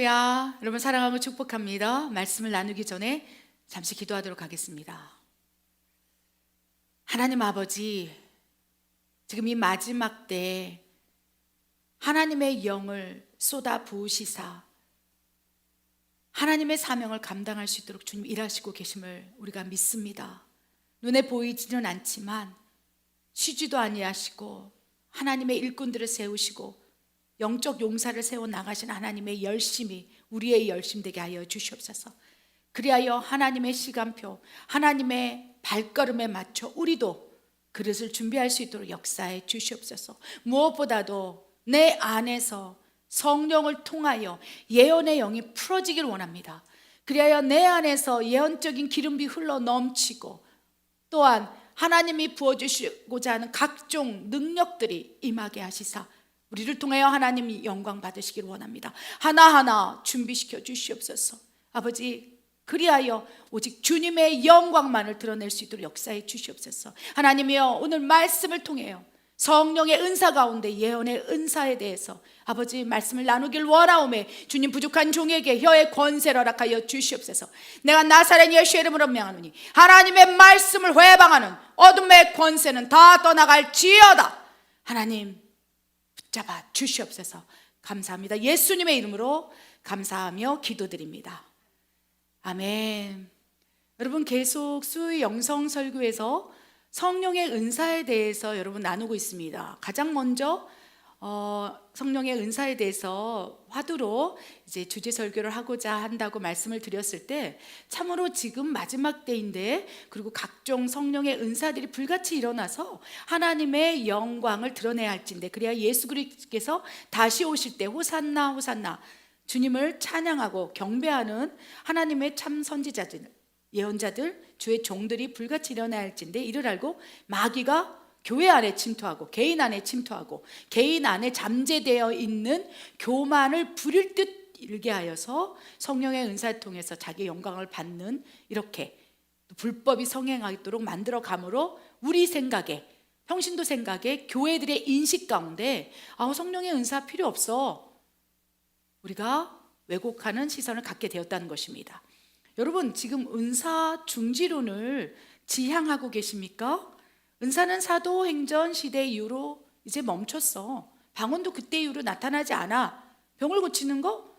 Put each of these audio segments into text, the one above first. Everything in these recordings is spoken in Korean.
할렐루야. 여러분 사랑하고 축복합니다. 말씀을 나누기 전에 잠시 기도하도록 하겠습니다. 하나님 아버지, 지금 이 마지막 때에 하나님의 영을 쏟아 부으시사 하나님의 사명을 감당할 수 있도록 주님 일하시고 계심을 우리가 믿습니다. 눈에 보이지는 않지만 쉬지도 아니하시고 하나님의 일꾼들을 세우시고 영적 용사를 세워 나가신 하나님의 열심이 우리의 열심 되게 하여 주시옵소서. 그리하여 하나님의 시간표, 하나님의 발걸음에 맞춰 우리도 그릇을 준비할 수 있도록 역사해 주시옵소서. 무엇보다도 내 안에서 성령을 통하여 예언의 영이 풀어지길 원합니다. 그리하여 내 안에서 예언적인 기름이 흘러 넘치고 또한 하나님이 부어주시고자 하는 각종 능력들이 임하게 하시사 우리를 통하여 하나님이 영광 받으시길 원합니다. 하나하나 준비시켜 주시옵소서. 아버지, 그리하여 오직 주님의 영광만을 드러낼 수 있도록 역사해 주시옵소서. 하나님이여, 오늘 말씀을 통하여 성령의 은사 가운데 예언의 은사에 대해서 아버지 말씀을 나누길 원하오매 주님 부족한 종에게 혀의 권세를 허락하여 주시옵소서. 내가 나사렛 예수의 이름으로 명하노니 하나님의 말씀을 회방하는 어둠의 권세는 다 떠나갈지어다. 하나님 붙잡아 주시옵소서. 감사합니다. 예수님의 이름으로 감사하며 기도드립니다. 아멘. 여러분, 계속 수요일 영성 설교에서 성령의 은사에 대해서 여러분 나누고 있습니다. 가장 먼저 성령의 은사에 대해서 화두로 이제 주제 설교를 하고자 한다고 말씀을 드렸을 때 참으로 지금 마지막 때인데 그리고 각종 성령의 은사들이 불같이 일어나서 하나님의 영광을 드러내야 할진데 그래야 예수 그리스도께서 다시 오실 때 호산나 호산나 주님을 찬양하고 경배하는 하나님의 참 선지자들, 예언자들, 주의 종들이 불같이 일어나야 할진데 이를 알고 마귀가 교회 안에 침투하고 개인 안에 침투하고 개인 안에 잠재되어 있는 교만을 부릴 듯 일게 하여서 성령의 은사를 통해서 자기 영광을 받는 이렇게 불법이 성행하도록 만들어 가므로 우리 생각에 평신도 생각에 교회들의 인식 가운데 성령의 은사 필요 없어 우리가 왜곡하는 시선을 갖게 되었다는 것입니다. 여러분, 지금 은사 중지론을 지향하고 계십니까? 은사는 사도행전 시대 이후로 이제 멈췄어. 방언도 그때 이후로 나타나지 않아. 병을 고치는 거?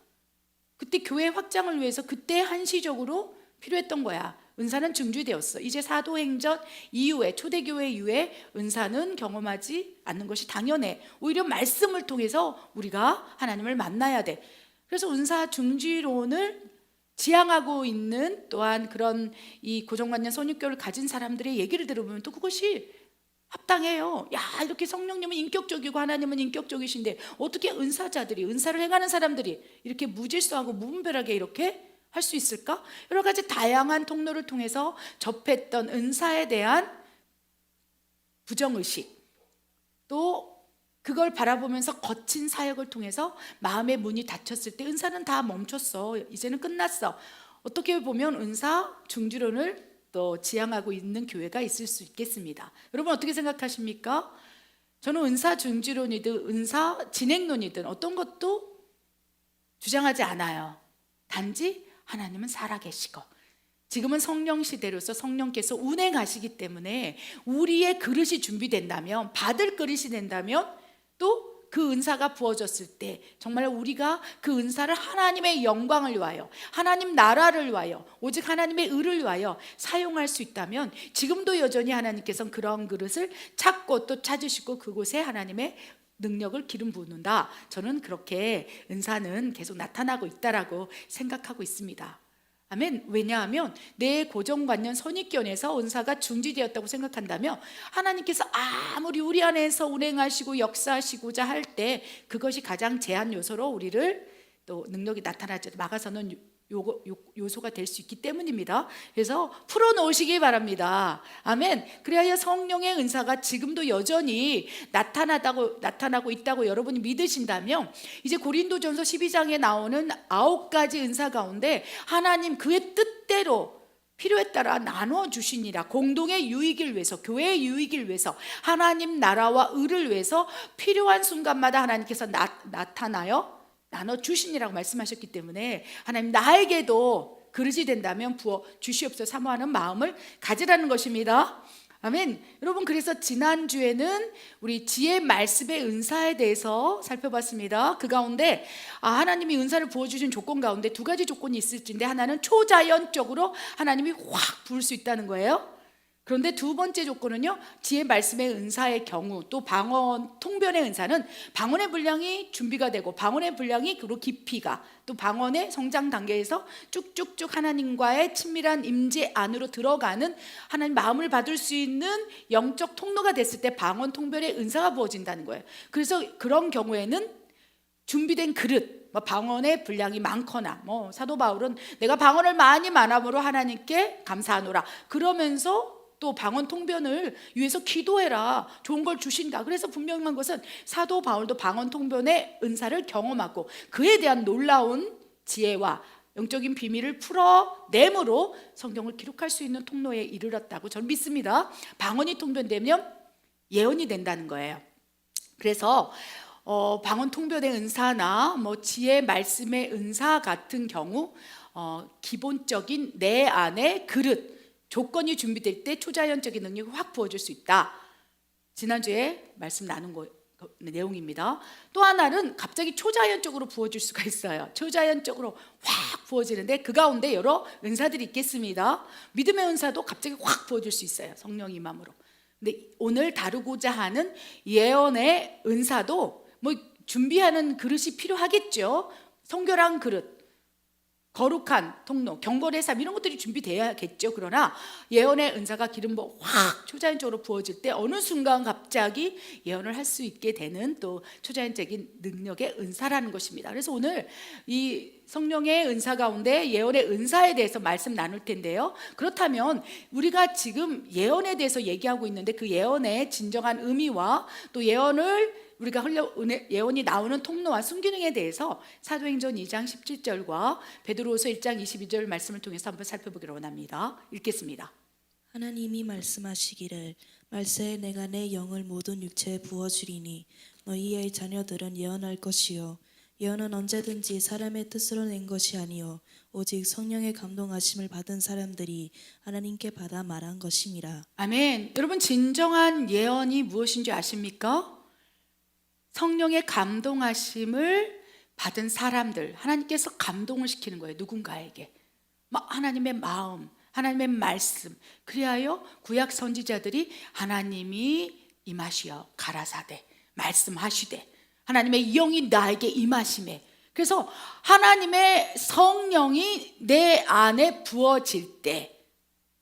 그때 교회 확장을 위해서 그때 한시적으로 필요했던 거야. 은사는 중지되었어. 이제 사도행전 이후에 초대교회 이후에 은사는 경험하지 않는 것이 당연해. 오히려 말씀을 통해서 우리가 하나님을 만나야 돼. 그래서 은사 중지론을 지향하고 있는 또한 그런 이 고정관념 선입교를 가진 사람들의 얘기를 들어보면 또 그것이 합당해요. 야, 이렇게 성령님은 인격적이고 하나님은 인격적이신데 어떻게 은사자들이, 은사를 행하는 사람들이 이렇게 무질서하고 무분별하게 이렇게 할 수 있을까? 여러 가지 다양한 통로를 통해서 접했던 은사에 대한 부정의식, 또 그걸 바라보면서 거친 사역을 통해서 마음의 문이 닫혔을 때 은사는 다 멈췄어. 이제는 끝났어. 어떻게 보면 은사 중지론을 또 지향하고 있는 교회가 있을 수 있겠습니다. 여러분 어떻게 생각하십니까? 저는 은사 중지론이든 은사 진행론이든 어떤 것도 주장하지 않아요. 단지 하나님은 살아계시고 지금은 성령 시대로서 성령께서 운행하시기 때문에 우리의 그릇이 준비된다면, 받을 그릇이 된다면 또 그 은사가 부어졌을 때 정말 우리가 그 은사를 하나님의 영광을 위하여, 하나님 나라를 위하여, 오직 하나님의 의를 위하여 사용할 수 있다면 지금도 여전히 하나님께서는 그런 그릇을 찾고 또 찾으시고 그곳에 하나님의 능력을 기름 부는다. 저는 그렇게 은사는 계속 나타나고 있다라고 생각하고 있습니다. 아멘. 왜냐하면 내 고정관념 선입견에서 은사가 중지되었다고 생각한다면 하나님께서 아무리 우리 안에서 운행하시고 역사하시고자 할 때 그것이 가장 제한 요소로 우리를 또 능력이 나타나지 막아서는 요소가 될 수 있기 때문입니다. 그래서 풀어놓으시기 바랍니다. 아멘. 그래야 성령의 은사가 지금도 여전히 나타나고 있다고 여러분이 믿으신다면 이제 고린도전서 12장에 나오는 9가지 은사 가운데 하나님 그의 뜻대로 필요에 따라 나눠 주시니라. 공동의 유익을 위해서, 교회의 유익을 위해서, 하나님 나라와 의를 위해서 필요한 순간마다 하나님께서 나타나요 나눠주시니라고 말씀하셨기 때문에 하나님 나에게도 그릇이 된다면 부어 주시옵소서 사모하는 마음을 가지라는 것입니다. 아멘. 여러분, 그래서 지난주에는 우리 지혜 말씀의 은사에 대해서 살펴봤습니다. 그 가운데 하나님이 은사를 부어주신 조건 가운데 두 가지 조건이 있을진데, 하나는 초자연적으로 하나님이 확 부을 수 있다는 거예요. 그런데 두 번째 조건은요, 지혜 말씀의 은사의 경우, 또 방언 통변의 은사는 방언의 분량이 준비가 되고 방언의 분량이 그리고 깊이가 또 방언의 성장 단계에서 쭉쭉쭉 하나님과의 친밀한 임재 안으로 들어가는 하나님 마음을 받을 수 있는 영적 통로가 됐을 때 방언 통변의 은사가 부어진다는 거예요. 그래서 그런 경우에는 준비된 그릇, 방언의 분량이 많거나, 사도 바울은 내가 방언을 많이 만함으로 하나님께 감사하노라 그러면서 또 방언 통변을 위해서 기도해라, 좋은 걸 주신다. 그래서 분명한 것은 사도 바울도 방언 통변의 은사를 경험하고 그에 대한 놀라운 지혜와 영적인 비밀을 풀어내므로 성경을 기록할 수 있는 통로에 이르렀다고 저는 믿습니다. 방언이 통변되면 예언이 된다는 거예요. 그래서 방언 통변의 은사나 지혜 말씀의 은사 같은 경우 기본적인 내 안에 그릇, 조건이 준비될 때 초자연적인 능력이 확 부어질 수 있다. 지난주에 말씀 나눈 내용입니다. 또 하나는 갑자기 초자연적으로 부어질 수가 있어요. 초자연적으로 확 부어지는데 그 가운데 여러 은사들이 있겠습니다. 믿음의 은사도 갑자기 확 부어질 수 있어요. 성령 임함으로. 근데 오늘 다루고자 하는 예언의 은사도 준비하는 그릇이 필요하겠죠. 성결한 그릇, 거룩한 통로, 경건의 삶, 이런 것들이 준비돼야겠죠. 그러나 예언의 은사가 기름 부어 확 초자연적으로 부어질 때 어느 순간 갑자기 예언을 할 수 있게 되는 또 초자연적인 능력의 은사라는 것입니다. 그래서 오늘 이 성령의 은사 가운데 예언의 은사에 대해서 말씀 나눌 텐데요. 그렇다면 우리가 지금 예언에 대해서 얘기하고 있는데 그 예언의 진정한 의미와 또 우리가 예언이 나오는 통로와 순기능에 대해서 사도행전 2장 17절과 베드로후서 1장 22절 말씀을 통해서 한번 살펴보기로 원합니다. 읽겠습니다. 하나님이 말씀하시기를 말세에 내가 내 영을 모든 육체에 부어주리니 너희의 자녀들은 예언할 것이요 예언은 언제든지 사람의 뜻으로 낸 것이 아니요 오직 성령의 감동하심을 받은 사람들이 하나님께 받아 말한 것임이라. 아멘. 여러분, 진정한 예언이 무엇인지 아십니까? 성령의 감동하심을 받은 사람들, 하나님께서 감동을 시키는 거예요. 누군가에게 하나님의 마음, 하나님의 말씀, 그리하여 구약 선지자들이 하나님이 임하시어 가라사대 말씀하시되 하나님의 영이 나에게 임하심에, 그래서 하나님의 성령이 내 안에 부어질 때,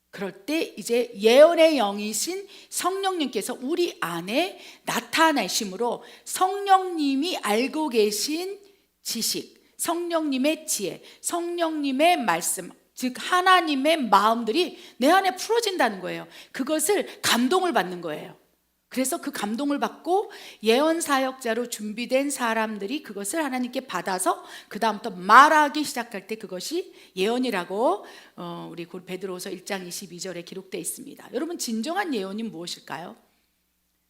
그럴 때 이제 예언의 영이신 성령님께서 우리 안에 나타내심으로 성령님이 알고 계신 지식, 성령님의 지혜, 성령님의 말씀, 즉 하나님의 마음들이 내 안에 풀어진다는 거예요. 그것을 감동을 받는 거예요. 그래서 그 감동을 받고 예언 사역자로 준비된 사람들이 그것을 하나님께 받아서 그 다음부터 말하기 시작할 때 그것이 예언이라고 우리 베드로후서 1장 22절에 기록되어 있습니다. 여러분, 진정한 예언이 무엇일까요?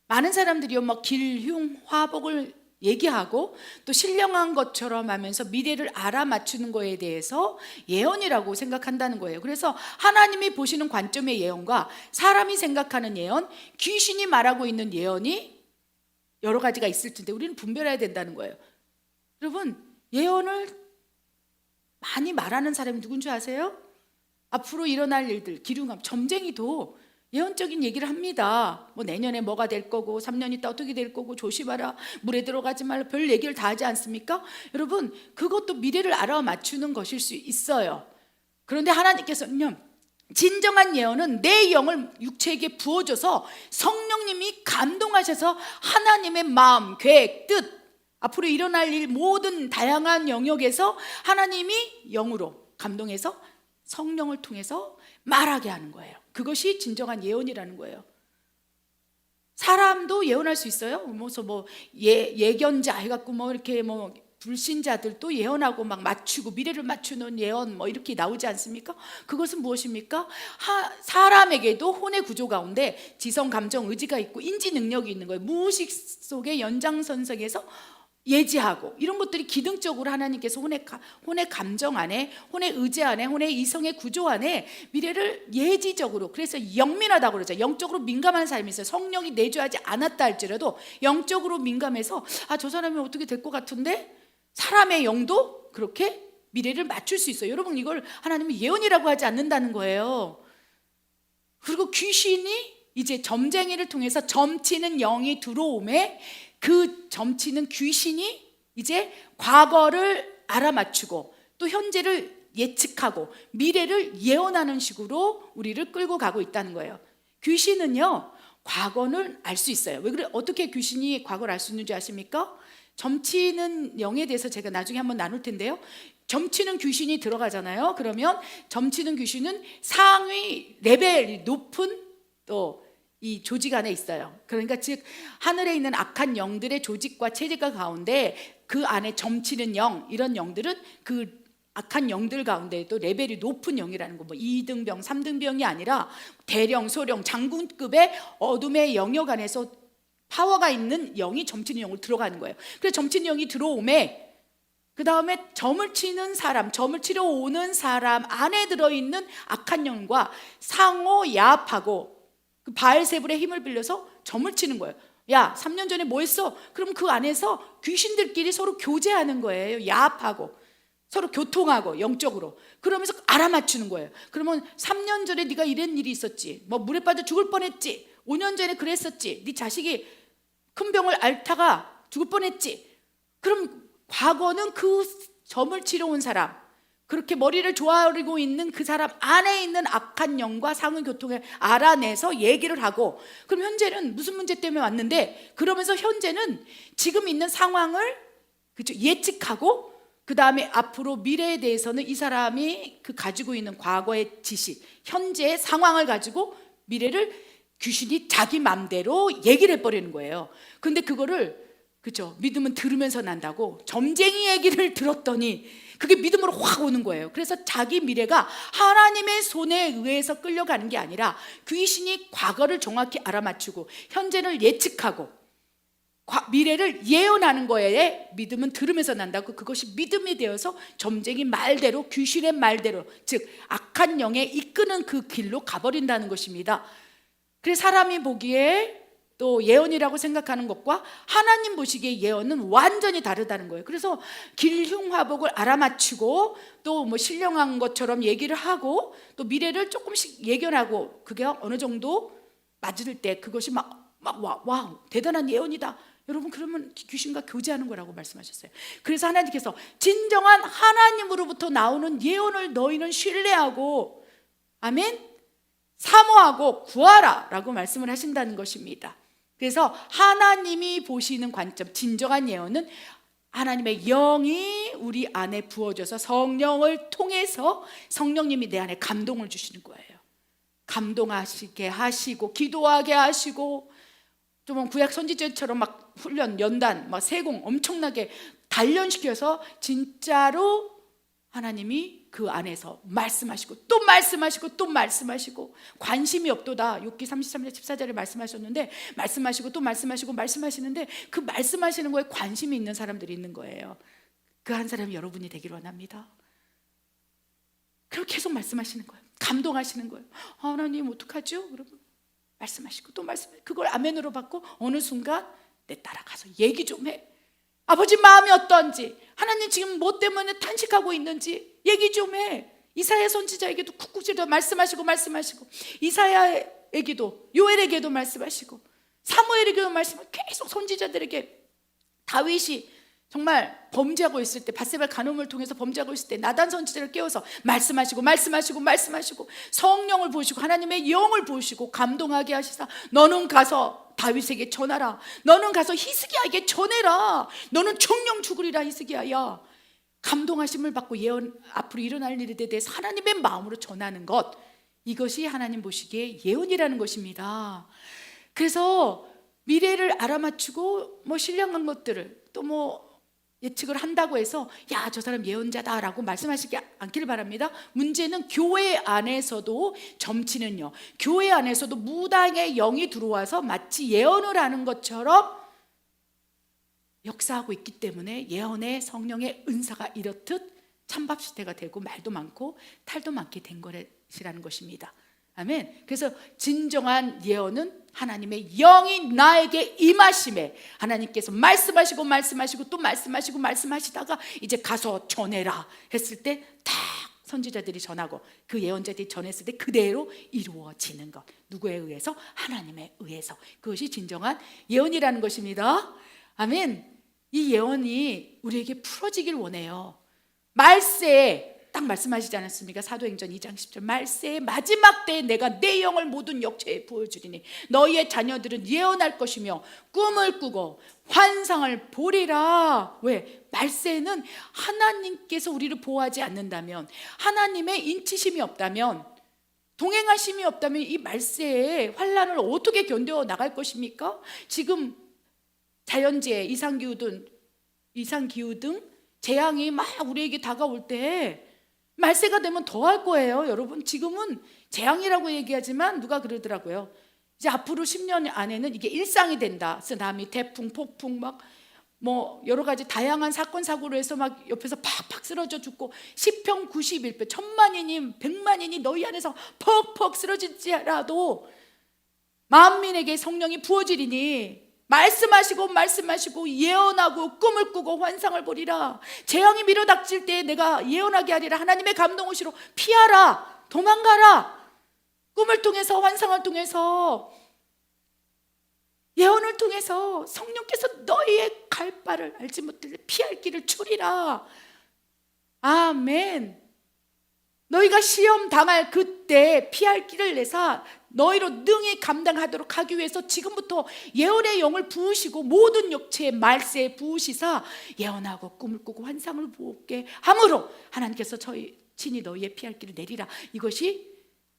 많은 사람들이요 길흉 화복을 얘기하고 또 신령한 것처럼 하면서 미래를 알아맞추는 거에 대해서 예언이라고 생각한다는 거예요. 그래서 하나님이 보시는 관점의 예언과 사람이 생각하는 예언, 귀신이 말하고 있는 예언이 여러 가지가 있을 텐데 우리는 분별해야 된다는 거예요. 여러분, 예언을 많이 말하는 사람이 누군지 아세요? 앞으로 일어날 일들, 기륭함, 점쟁이도 예언적인 얘기를 합니다. 내년에 뭐가 될 거고 3년 있다 어떻게 될 거고 조심하라, 물에 들어가지 말라, 별 얘기를 다 하지 않습니까? 여러분, 그것도 미래를 알아맞추는 것일 수 있어요. 그런데 하나님께서는요, 진정한 예언은 내 영을 육체에게 부어줘서 성령님이 감동하셔서 하나님의 마음, 계획, 뜻, 앞으로 일어날 일 모든 다양한 영역에서 하나님이 영으로 감동해서 성령을 통해서 말하게 하는 거예요. 그것이 진정한 예언이라는 거예요. 사람도 예언할 수 있어요. 예견자 해갖고 이렇게 불신자들도 예언하고 맞추고 미래를 맞추는 예언 이렇게 나오지 않습니까? 그것은 무엇입니까? 사람에게도 혼의 구조 가운데 지성, 감정, 의지가 있고 인지 능력이 있는 거예요. 무의식 속의 연장선상에서 예지하고 이런 것들이 기능적으로 하나님께서 혼의 감정 안에, 혼의 의지 안에, 혼의 이성의 구조 안에 미래를 예지적으로, 그래서 영민하다고 그러죠. 영적으로 민감한 삶이 있어요. 성령이 내주하지 않았다 할지라도 영적으로 민감해서 저 사람이 어떻게 될 것 같은데, 사람의 영도 그렇게 미래를 맞출 수 있어요. 여러분, 이걸 하나님은 예언이라고 하지 않는다는 거예요. 그리고 귀신이 이제 점쟁이를 통해서 점치는 영이 들어오매 그 점치는 귀신이 이제 과거를 알아맞추고 또 현재를 예측하고 미래를 예언하는 식으로 우리를 끌고 가고 있다는 거예요. 귀신은요, 과거는 알 수 있어요. 왜 그래? 어떻게 귀신이 과거를 알 수 있는지 아십니까? 점치는 영에 대해서 제가 나중에 한번 나눌 텐데요. 점치는 귀신이 들어가잖아요. 그러면 점치는 귀신은 상위 레벨이 높은 또 이 조직 안에 있어요. 그러니까 즉 하늘에 있는 악한 영들의 조직과 체제가 가운데 그 안에 점치는 영, 이런 영들은 그 악한 영들 가운데에도 레벨이 높은 영이라는 거, 뭐 2등병, 3등병이 아니라 대령, 소령, 장군급의 어둠의 영역 안에서 파워가 있는 영이 점치는 영으로 들어가는 거예요. 그래서 점치는 영이 들어오매 그 다음에 점을 치는 사람, 점을 치러 오는 사람 안에 들어있는 악한 영과 상호 야합하고 그 바알세불의 힘을 빌려서 점을 치는 거예요. 야, 3년 전에 뭐 했어? 그럼 그 안에서 귀신들끼리 서로 교제하는 거예요. 야합하고 서로 교통하고 영적으로 그러면서 알아맞추는 거예요. 그러면 3년 전에 네가 이런 일이 있었지, 뭐 물에 빠져 죽을 뻔했지, 5년 전에 그랬었지, 네 자식이 큰 병을 앓다가 죽을 뻔했지. 그럼 과거는 그 점을 치러 온 사람, 그렇게 머리를 조아리고 있는 그 사람 안에 있는 악한 영과 상응 교통을 알아내서 얘기를 하고, 그럼 현재는 무슨 문제 때문에 왔는데, 그러면서 현재는 지금 있는 상황을 그죠 예측하고 그 다음에 앞으로 미래에 대해서는 이 사람이 그 가지고 있는 과거의 지식, 현재의 상황을 가지고 미래를 귀신이 자기 맘대로 얘기를 해버리는 거예요. 근데 그거를 그죠 믿음은 들으면서 난다고, 점쟁이 얘기를 들었더니 그게 믿음으로 확 오는 거예요. 그래서 자기 미래가 하나님의 손에 의해서 끌려가는 게 아니라 귀신이 과거를 정확히 알아맞추고 현재를 예측하고 미래를 예언하는 거에 믿음은 들으면서 난다고, 그것이 믿음이 되어서 점쟁이 말대로, 귀신의 말대로, 즉 악한 영에 이끄는 그 길로 가버린다는 것입니다. 그래서 사람이 보기에 또 예언이라고 생각하는 것과 하나님 보시기에 예언은 완전히 다르다는 거예요. 그래서 길흉화복을 알아맞히고 또 뭐 신령한 것처럼 얘기를 하고 또 미래를 조금씩 예견하고 그게 어느 정도 맞을 때 그것이 와 대단한 예언이다. 여러분, 그러면 귀신과 교제하는 거라고 말씀하셨어요. 그래서 하나님께서 진정한 하나님으로부터 나오는 예언을 너희는 신뢰하고, 아멘, 사모하고 구하라 라고 말씀을 하신다는 것입니다. 그래서 하나님이 보시는 관점, 진정한 예언은 하나님의 영이 우리 안에 부어져서 성령을 통해서 성령님이 내 안에 감동을 주시는 거예요. 감동하시게 하시고 기도하게 하시고, 좀 구약 선지자처럼 막 훈련, 연단, 막 세공 엄청나게 단련시켜서 진짜로 하나님이 그 안에서 말씀하시고 또 말씀하시고 또 말씀하시고, 관심이 없도다. 욥기 33장 14절에 말씀하셨는데 말씀하시고 또 말씀하시고 말씀하시는데 그 말씀하시는 거에 관심이 있는 사람들이 있는 거예요. 그 한 사람이 여러분이 되길 원합니다. 그럼 계속 말씀하시는 거예요. 감동하시는 거예요. 하나님 어떡하죠? 여러분, 말씀하시고 또 말씀하시고, 그걸 아멘으로 받고 어느 순간 내 따라가서 얘기 좀 해. 아버지 마음이 어떤지, 하나님 지금 뭐 때문에 탄식하고 있는지 얘기 좀 해. 이사야 선지자에게도 쿡쿡질러 말씀하시고 이사야에게도 요엘에게도 말씀하시고 사무엘에게도 말씀하시고, 계속 선지자들에게. 다윗이 정말 범죄하고 있을 때, 밧세바 간음을 통해서 범죄하고 있을 때 나단 선지자를 깨워서 말씀하시고 성령을 보시고 하나님의 영을 보시고 감동하게 하시사 너는 가서 다윗에게 전하라. 너는 가서 히스기야에게 전해라. 너는 정령 죽으리라 히스기야야. 감동하심을 받고 예언, 앞으로 일어날 일에 대해서 하나님의 마음으로 전하는 것, 이것이 하나님 보시기에 예언이라는 것입니다. 그래서 미래를 알아맞추고 뭐 신령한 것들을 또 뭐 예측을 한다고 해서 야, 저 사람 예언자다라고 말씀하시지 않기를 바랍니다. 문제는 교회 안에서도 점치는요, 교회 안에서도 무당의 영이 들어와서 마치 예언을 하는 것처럼 역사하고 있기 때문에 예언의 성령의 은사가 이렇듯 찬밥 시대가 되고 말도 많고 탈도 많게 된 것이라는 것입니다. 아멘. 그래서 진정한 예언은 하나님의 영이 나에게 임하심에 하나님께서 말씀하시고 또 말씀하시다가 이제 가서 전해라 했을 때 딱 선지자들이 전하고 그 예언자들이 전했을 때 그대로 이루어지는 것. 누구에 의해서? 하나님에 의해서. 그것이 진정한 예언이라는 것입니다. 아멘. 이 예언이 우리에게 풀어지길 원해요. 말세에 딱 말씀하시지 않았습니까? 사도행전 2장 10절 말세의 마지막 때에 내가 내 영을 모든 역체에 부어주리니 너희의 자녀들은 예언할 것이며 꿈을 꾸고 환상을 보리라. 왜? 말세에는 하나님께서 우리를 보호하지 않는다면, 하나님의 인치심이 없다면, 동행하심이 없다면 이 말세의 환란을 어떻게 견뎌 나갈 것입니까? 지금 자연재해, 이상기후 등 재앙이 막 우리에게 다가올 때 말세가 되면 더 할 거예요. 여러분, 지금은 재앙이라고 얘기하지만 누가 그러더라고요. 이제 앞으로 10년 안에는 이게 일상이 된다. 쓰나미, 태풍, 폭풍 막 뭐 여러 가지 다양한 사건 사고로 해서 막 옆에서 팍팍 쓰러져 죽고 10편 91편 1000만이니 100만이니 너희 안에서 퍽퍽 쓰러질지라도 만민에게 성령이 부어지리니 말씀하시고 예언하고 꿈을 꾸고 환상을 보리라. 재앙이 밀어닥칠 때 내가 예언하게 하리라. 하나님의 감동으시로 피하라, 도망가라. 꿈을 통해서, 환상을 통해서, 예언을 통해서 성령께서 너희의 갈 바를 알지 못할 때 피할 길을 추리라. 아멘. 너희가 시험 당할 그때 피할 길을 내사 너희로 능히 감당하도록 하기 위해서 지금부터 예언의 영을 부으시고 모든 역체의 말세에 부으시사 예언하고 꿈을 꾸고 환상을 보게 함으로 하나님께서 친히 너희의 피할 길을 내리라. 이것이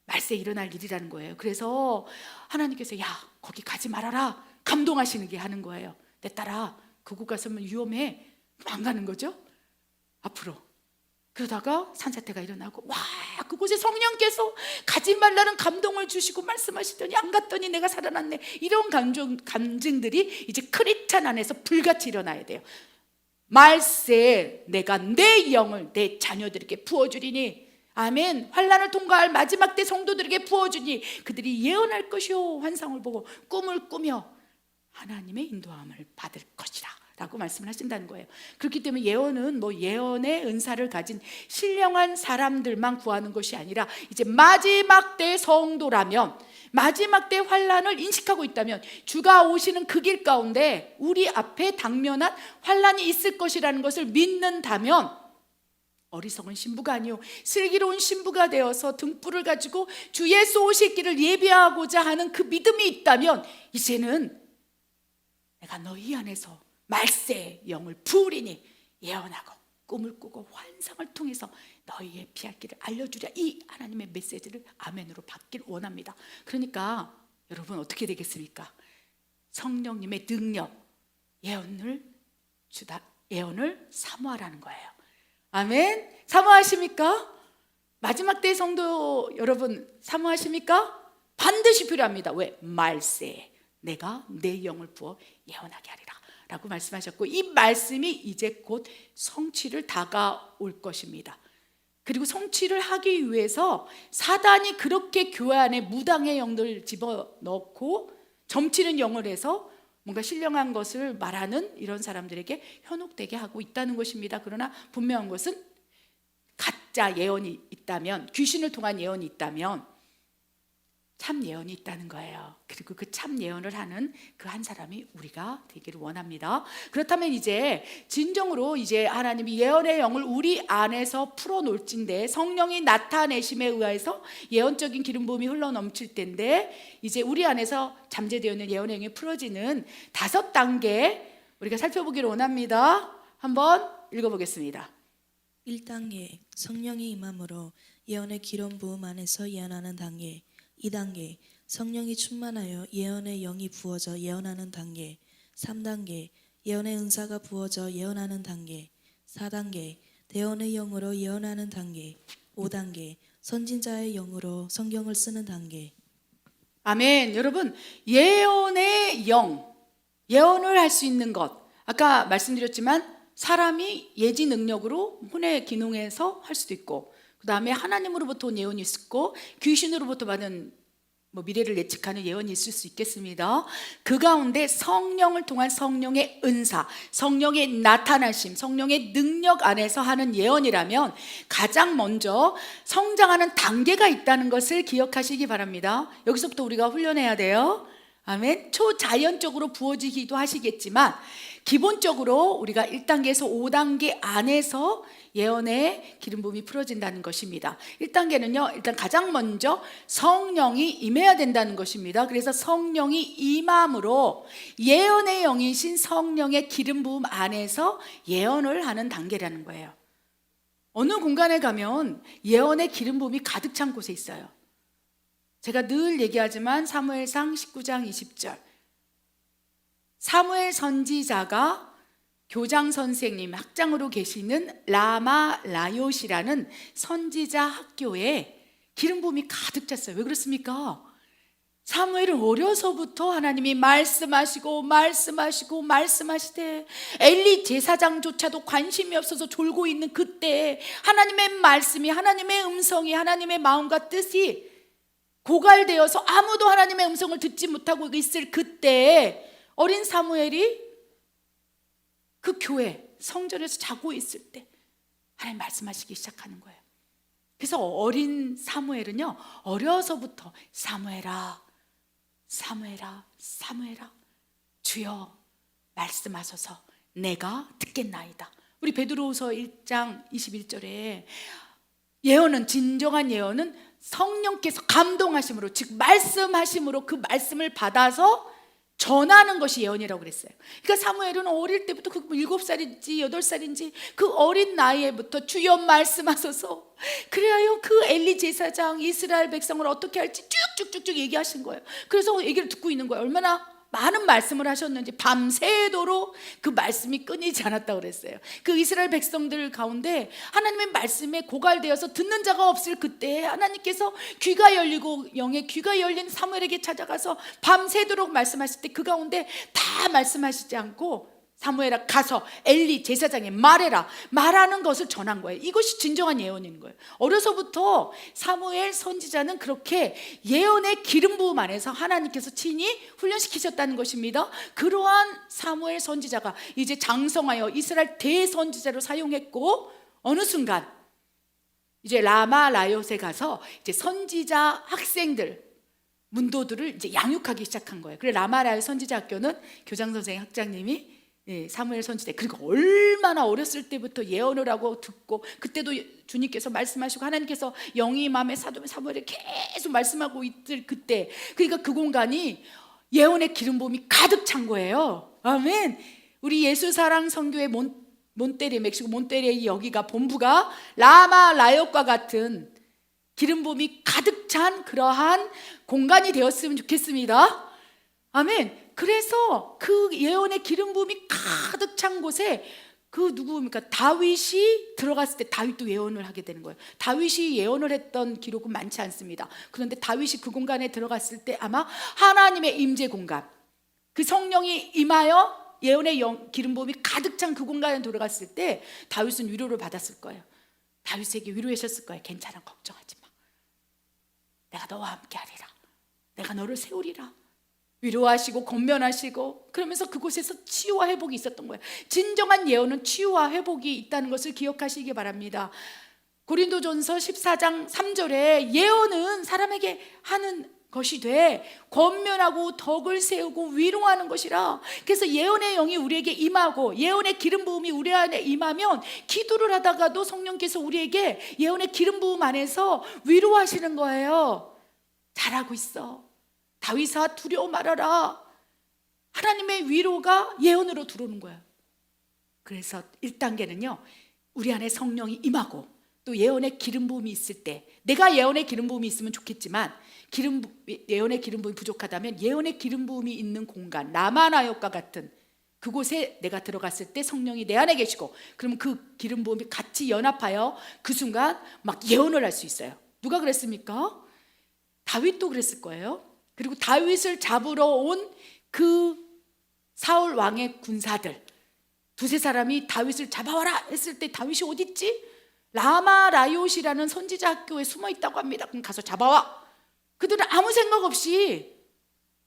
말세에 일어날 일이라는 거예요. 그래서 하나님께서 야 거기 가지 말아라 감동하시는 게 하는 거예요. 내 딸아 그곳 가서면 위험해. 안 가는 거죠 앞으로. 그러다가 산사태가 일어나고 와 그곳에 성령께서 가지 말라는 감동을 주시고 말씀하시더니 안 갔더니 내가 살아났네. 이런 감정들이 이제 크리스찬 안에서 불같이 일어나야 돼요. 말세에 내가 내 영을 내 자녀들에게 부어주리니 아멘. 환난을 통과할 마지막 때 성도들에게 부어주니 그들이 예언할 것이요 환상을 보고 꿈을 꾸며 하나님의 인도함을 받을 것이라 라고 말씀을 하신다는 거예요. 그렇기 때문에 예언은 뭐 예언의 은사를 가진 신령한 사람들만 구하는 것이 아니라 이제 마지막 때 성도라면 마지막 때 환란을 인식하고 있다면 주가 오시는 그 길 가운데 우리 앞에 당면한 환란이 있을 것이라는 것을 믿는다면 어리석은 신부가 아니요 슬기로운 신부가 되어서 등불을 가지고 주 예수 오실 길을 예비하고자 하는 그 믿음이 있다면 이제는 내가 너희 안에서 말세의 영을 부으리니 예언하고 꿈을 꾸고 환상을 통해서 너희의 피할 길을 알려주랴. 이 하나님의 메시지를 아멘으로 받길 원합니다. 그러니까 여러분 어떻게 되겠습니까? 성령님의 능력, 예언을 사모하라는 거예요. 아멘. 사모하십니까? 마지막 때의 성도 여러분 사모하십니까? 반드시 필요합니다. 왜? 말세에 내가 내 영을 부어 예언하게 하리라 라고 말씀하셨고 이 말씀이 이제 곧 성취를 다가올 것입니다. 그리고 성취를 하기 위해서 사단이 그렇게 교회 안에 무당의 영들 집어넣고 점치는 영을 해서 뭔가 신령한 것을 말하는 이런 사람들에게 현혹되게 하고 있다는 것입니다. 그러나 분명한 것은 가짜 예언이 있다면, 귀신을 통한 예언이 있다면 참 예언이 있다는 거예요. 그리고 그 참 예언을 하는 그 한 사람이 우리가 되기를 원합니다. 그렇다면 이제 진정으로 이제 하나님이 예언의 영을 우리 안에서 풀어놓을진데 성령이 나타내심에 의해서 예언적인 기름 부음이 흘러넘칠 텐데 이제 우리 안에서 잠재되어 있는 예언의 영이 풀어지는 5단계 우리가 살펴보기를 원합니다. 한번 읽어보겠습니다. 1단계 성령이 임함으로 예언의 기름 부음 안에서 예언하는 단계. 2단계 성령이 충만하여 예언의 영이 부어져 예언하는 단계. 3단계 예언의 은사가 부어져 예언하는 단계. 4단계 대언의 영으로 예언하는 단계. 5단계 선진자의 영으로 성경을 쓰는 단계. 아멘. 여러분 예언의 영, 예언을 할 수 있는 것 아까 말씀드렸지만 사람이 예지 능력으로 혼의 기능에서 할 수도 있고, 그 다음에 하나님으로부터 온 예언이 있고, 귀신으로부터 받은 미래를 예측하는 예언이 있을 수 있겠습니다. 그 가운데 성령을 통한 성령의 은사, 성령의 나타나심, 성령의 능력 안에서 하는 예언이라면 가장 먼저 성장하는 단계가 있다는 것을 기억하시기 바랍니다. 여기서부터 우리가 훈련해야 돼요. 아멘. 초자연적으로 부어지기도 하시겠지만 기본적으로 우리가 1단계에서 5단계 안에서 예언의 기름 부음이 풀어진다는 것입니다. 1단계는요, 일단 가장 먼저 성령이 임해야 된다는 것입니다. 그래서 성령이 임함으로 예언의 영이신 성령의 기름 부음 안에서 예언을 하는 단계라는 거예요. 어느 공간에 가면 예언의 기름 부음이 가득 찬 곳에 있어요. 제가 늘 얘기하지만 사무엘상 19장 20절, 사무엘 선지자가 교장 선생님, 학장으로 계시는 라마 라요시라는 선지자 학교에 기름 부음이 가득 찼어요. 왜 그렇습니까? 사무엘은 어려서부터 하나님이 말씀하시되 엘리 제사장조차도 관심이 없어서 졸고 있는 그때 하나님의 말씀이, 하나님의 음성이, 하나님의 마음과 뜻이 고갈되어서 아무도 하나님의 음성을 듣지 못하고 있을 그때 어린 사무엘이 그 교회 성전에서 자고 있을 때 하나님 말씀하시기 시작하는 거예요. 그래서 어린 사무엘은요, 어려서부터 사무엘아 주여 말씀하소서 내가 듣겠나이다. 우리 베드로후서 1장 21절에 예언은, 진정한 예언은 성령께서 감동하심으로, 즉 말씀하심으로 그 말씀을 받아서 전하는 것이 예언이라고 그랬어요. 그러니까 사무엘은 어릴 때부터 그 7살인지 8살인지 그 어린 나이에부터 주여 말씀하소서, 그래야 그 엘리 제사장 이스라엘 백성을 어떻게 할지 쭉쭉쭉쭉 얘기하신 거예요. 그래서 얘기를 듣고 있는 거예요. 얼마나 많은 말씀을 하셨는지 밤새도록 그 말씀이 끊이지 않았다고 그랬어요. 그 이스라엘 백성들 가운데 하나님의 말씀에 고갈되어서 듣는 자가 없을 그때 하나님께서 귀가 열리고 영의 귀가 열린 사무엘에게 찾아가서 밤새도록 말씀하실 때 그 가운데 다 말씀하시지 않고 사무엘아 가서 엘리 제사장에 말하는 것을 전한 거예요. 이것이 진정한 예언인 거예요. 어려서부터 사무엘 선지자는 그렇게 예언의 기름 부음 안에서 하나님께서 친히 훈련시키셨다는 것입니다. 그러한 사무엘 선지자가 이제 장성하여 이스라엘 대선지자로 사용했고, 어느 순간 이제 라마 라요세 가서 이제 선지자 학생들, 문도들을 이제 양육하기 시작한 거예요. 그래서 라마 라요 선지자 학교는 교장 선생 학장님이 사무엘 선지자, 그리고 얼마나 어렸을 때부터 예언을 하고 듣고, 그때도 주님께서 말씀하시고 하나님께서 영이 임함에 사무엘에 계속 말씀하고 있을 그때, 그러니까 그 공간이 예언의 기름 부음이 가득 찬 거예요. 아멘. 우리 예수사랑 선교회 몬테레, 멕시코 몬테레 여기가 본부가 라마 라요과 같은 기름 부음이 가득 찬 그러한 공간이 되었으면 좋겠습니다. 아멘. 그래서 그 예언의 기름 부음이 가득 찬 곳에 그 누구입니까? 다윗이 들어갔을 때 다윗도 예언을 하게 되는 거예요. 다윗이 예언을 했던 기록은 많지 않습니다. 그런데 다윗이 그 공간에 들어갔을 때 아마 하나님의 임재 공간, 그 성령이 임하여 예언의 기름 부음이 가득 찬 그 공간에 들어갔을 때 다윗은 위로를 받았을 거예요. 다윗에게 위로하셨을 거예요. 괜찮아, 걱정하지 마. 내가 너와 함께 하리라. 내가 너를 세우리라. 위로하시고 권면하시고, 그러면서 그곳에서 치유와 회복이 있었던 거예요. 진정한 예언은 치유와 회복이 있다는 것을 기억하시기 바랍니다. 고린도전서 14장 3절에 예언은 사람에게 하는 것이 돼 권면하고 덕을 세우고 위로하는 것이라. 그래서 예언의 영이 우리에게 임하고 예언의 기름 부음이 우리 안에 임하면 기도를 하다가도 성령께서 우리에게 예언의 기름 부음 안에서 위로하시는 거예요. 잘하고 있어. 다윗아 두려워 말아라. 하나님의 위로가 예언으로 들어오는 거예요. 그래서 1단계는요, 우리 안에 성령이 임하고 또 예언의 기름 부음이 있을 때, 내가 예언의 기름 부음이 있으면 좋겠지만 예언의 기름 부음이 부족하다면 예언의 기름 부음이 있는 공간, 라마나역과 같은 그곳에 내가 들어갔을 때 성령이 내 안에 계시고, 그러면 그 기름 부음이 같이 연합하여 그 순간 막 예언을 할 수 있어요. 누가 그랬습니까? 다윗도 그랬을 거예요. 그리고 다윗을 잡으러 온 그 사울 왕의 군사들, 두세 사람이 다윗을 잡아와라 했을 때 다윗이 어디 있지? 라마 라이옷이라는 선지자 학교에 숨어 있다고 합니다. 그럼 가서 잡아와. 그들은 아무 생각 없이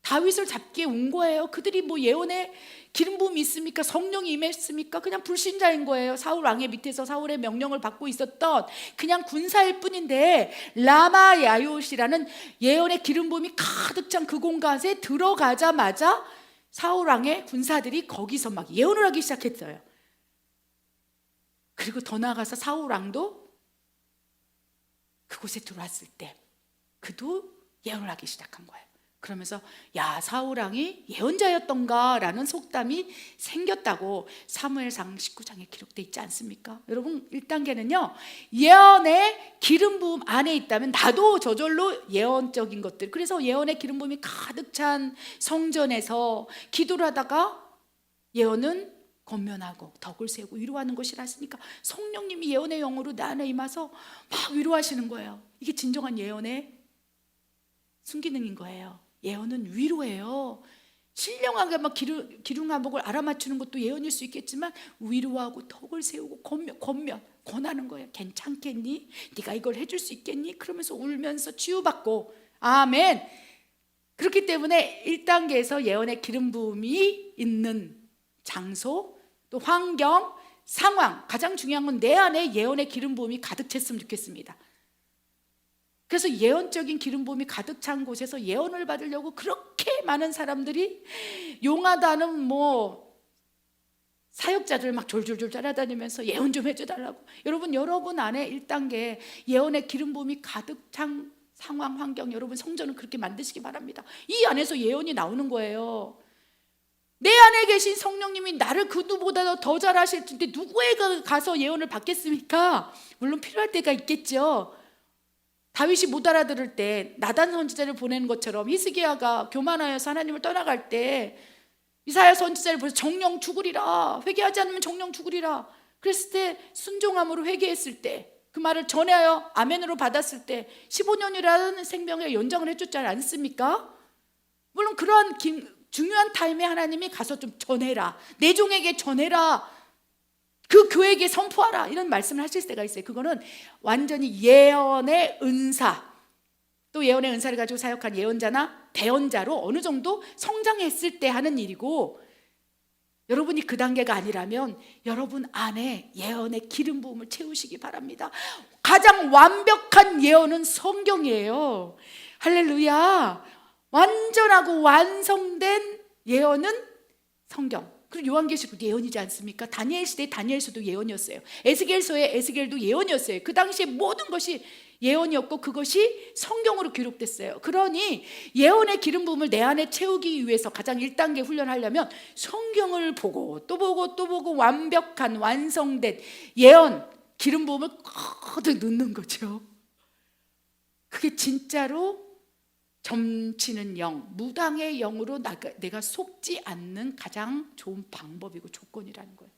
다윗을 잡기에 온 거예요. 그들이 뭐 예언의 기름 부음이 있습니까? 성령이 임했습니까? 그냥 불신자인 거예요. 사울 왕의 밑에서 사울의 명령을 받고 있었던 그냥 군사일 뿐인데, 라마 야요시라는 예언의 기름 부음이 가득 찬 그 공간에 들어가자마자 사울 왕의 군사들이 거기서 막 예언을 하기 시작했어요. 그리고 더 나아가서 사울 왕도 그곳에 들어왔을 때 그도 예언을 하기 시작한 거예요. 그러면서 야, 사울 왕이 예언자였던가 라는 속담이 생겼다고 사무엘상 19장에 기록되어 있지 않습니까? 여러분, 1단계는요 예언의 기름 부음 안에 있다면 나도 저절로 예언적인 것들, 그래서 예언의 기름 부음이 가득 찬 성전에서 기도를 하다가 예언은 권면하고 덕을 세우고 위로하는 것이라 했으니까 성령님이 예언의 영으로 내 안에 임하서 막 위로하시는 거예요. 이게 진정한 예언의 순기능인 거예요. 예언은 위로예요. 신령하게 막 기륭화목을 알아맞추는 것도 예언일 수 있겠지만 위로하고 덕을 세우고 권하는 거예요. 괜찮겠니? 네가 이걸 해줄 수 있겠니? 그러면서 울면서 치유받고. 아멘. 그렇기 때문에 1단계에서 예언의 기름 부음이 있는 장소, 또 환경, 상황, 가장 중요한 건 내 안에 예언의 기름 부음이 가득 찼으면 좋겠습니다. 그래서 예언적인 기름 부음이 가득 찬 곳에서 예언을 받으려고 그렇게 많은 사람들이 용하다는 뭐 사역자들 막 졸졸졸 따라다니면서 예언 좀 해줘달라고. 여러분 안에 1단계 예언의 기름 부음이 가득 찬 상황, 환경, 여러분 성전을 그렇게 만드시기 바랍니다. 이 안에서 예언이 나오는 거예요. 내 안에 계신 성령님이 나를 그 누구보다 더 잘하실 텐데 누구에게 가서 예언을 받겠습니까? 물론 필요할 때가 있겠죠. 다윗이 못 알아들을 때 나단 선지자를 보내는 것처럼 히스기야가 교만하여서 하나님을 떠나갈 때 이사야 선지자를 보내서 정령 죽으리라, 회개하지 않으면 정령 죽으리라 그랬을 때 순종함으로 회개했을 때 그 말을 전하여 아멘으로 받았을 때 15년이라는 생명의 연장을 해줬지 않습니까? 물론 그러한 중요한 타임에 하나님이 가서 좀 전해라, 내 종에게 전해라, 그 교회에게 선포하라 이런 말씀을 하실 때가 있어요. 그거는 완전히 예언의 은사, 또 예언의 은사를 가지고 사역한 예언자나 대언자로 어느 정도 성장했을 때 하는 일이고, 여러분이 그 단계가 아니라면 여러분 안에 예언의 기름 부음을 채우시기 바랍니다. 가장 완벽한 예언은 성경이에요. 할렐루야. 완전하고 완성된 예언은 성경. 그리고 요한계시록도 예언이지 않습니까? 다니엘 시대 다니엘서도 예언이었어요. 에스겔서의 에스겔도 예언이었어요. 그 당시에 모든 것이 예언이었고 그것이 성경으로 기록됐어요. 그러니 예언의 기름 부음을 내 안에 채우기 위해서 가장 1단계 훈련하려면 성경을 보고 또 보고 또 보고 완벽한 완성된 예언 기름 부음을 거듭 넣는 거죠. 그게 진짜로 점치는 영, 무당의 영으로 내가 속지 않는 가장 좋은 방법이고 조건이라는 거예요.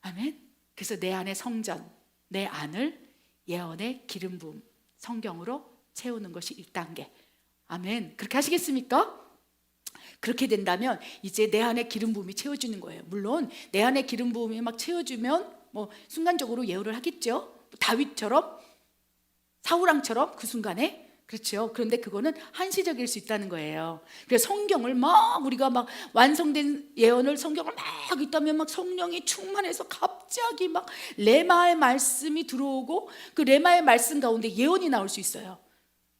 아멘. 그래서 내 안의 성전, 내 안을 예언의 기름 부음, 성경으로 채우는 것이 1단계. 아멘. 그렇게 하시겠습니까? 그렇게 된다면 이제 내 안에 기름 부음이 채워지는 거예요. 물론 내 안에 기름 부음이 막 채워지면 뭐 순간적으로 예언을 하겠죠. 다윗처럼, 사울왕처럼 그 순간에. 그렇죠. 그런데 그거는 한시적일 수 있다는 거예요. 그래서 성경을 막 우리가 막 완성된 예언을 성경을 막 있다면 막 성령이 충만해서 갑자기 막 레마의 말씀이 들어오고 그 레마의 말씀 가운데 예언이 나올 수 있어요.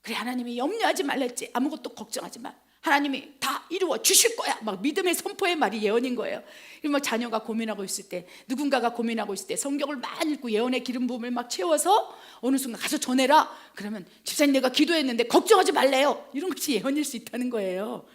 그래, 하나님이 염려하지 말랬지, 아무것도 걱정하지 마, 하나님이 다 이루어 주실 거야, 막 믿음의 선포의 말이 예언인 거예요. 막 자녀가 고민하고 있을 때, 누군가가 고민하고 있을 때 성경을 많이 읽고 예언의 기름 부음을 막 채워서 어느 순간 가서 전해라. 그러면 집사님 내가 기도했는데 걱정하지 말래요. 이런 것이 예언일 수 있다는 거예요.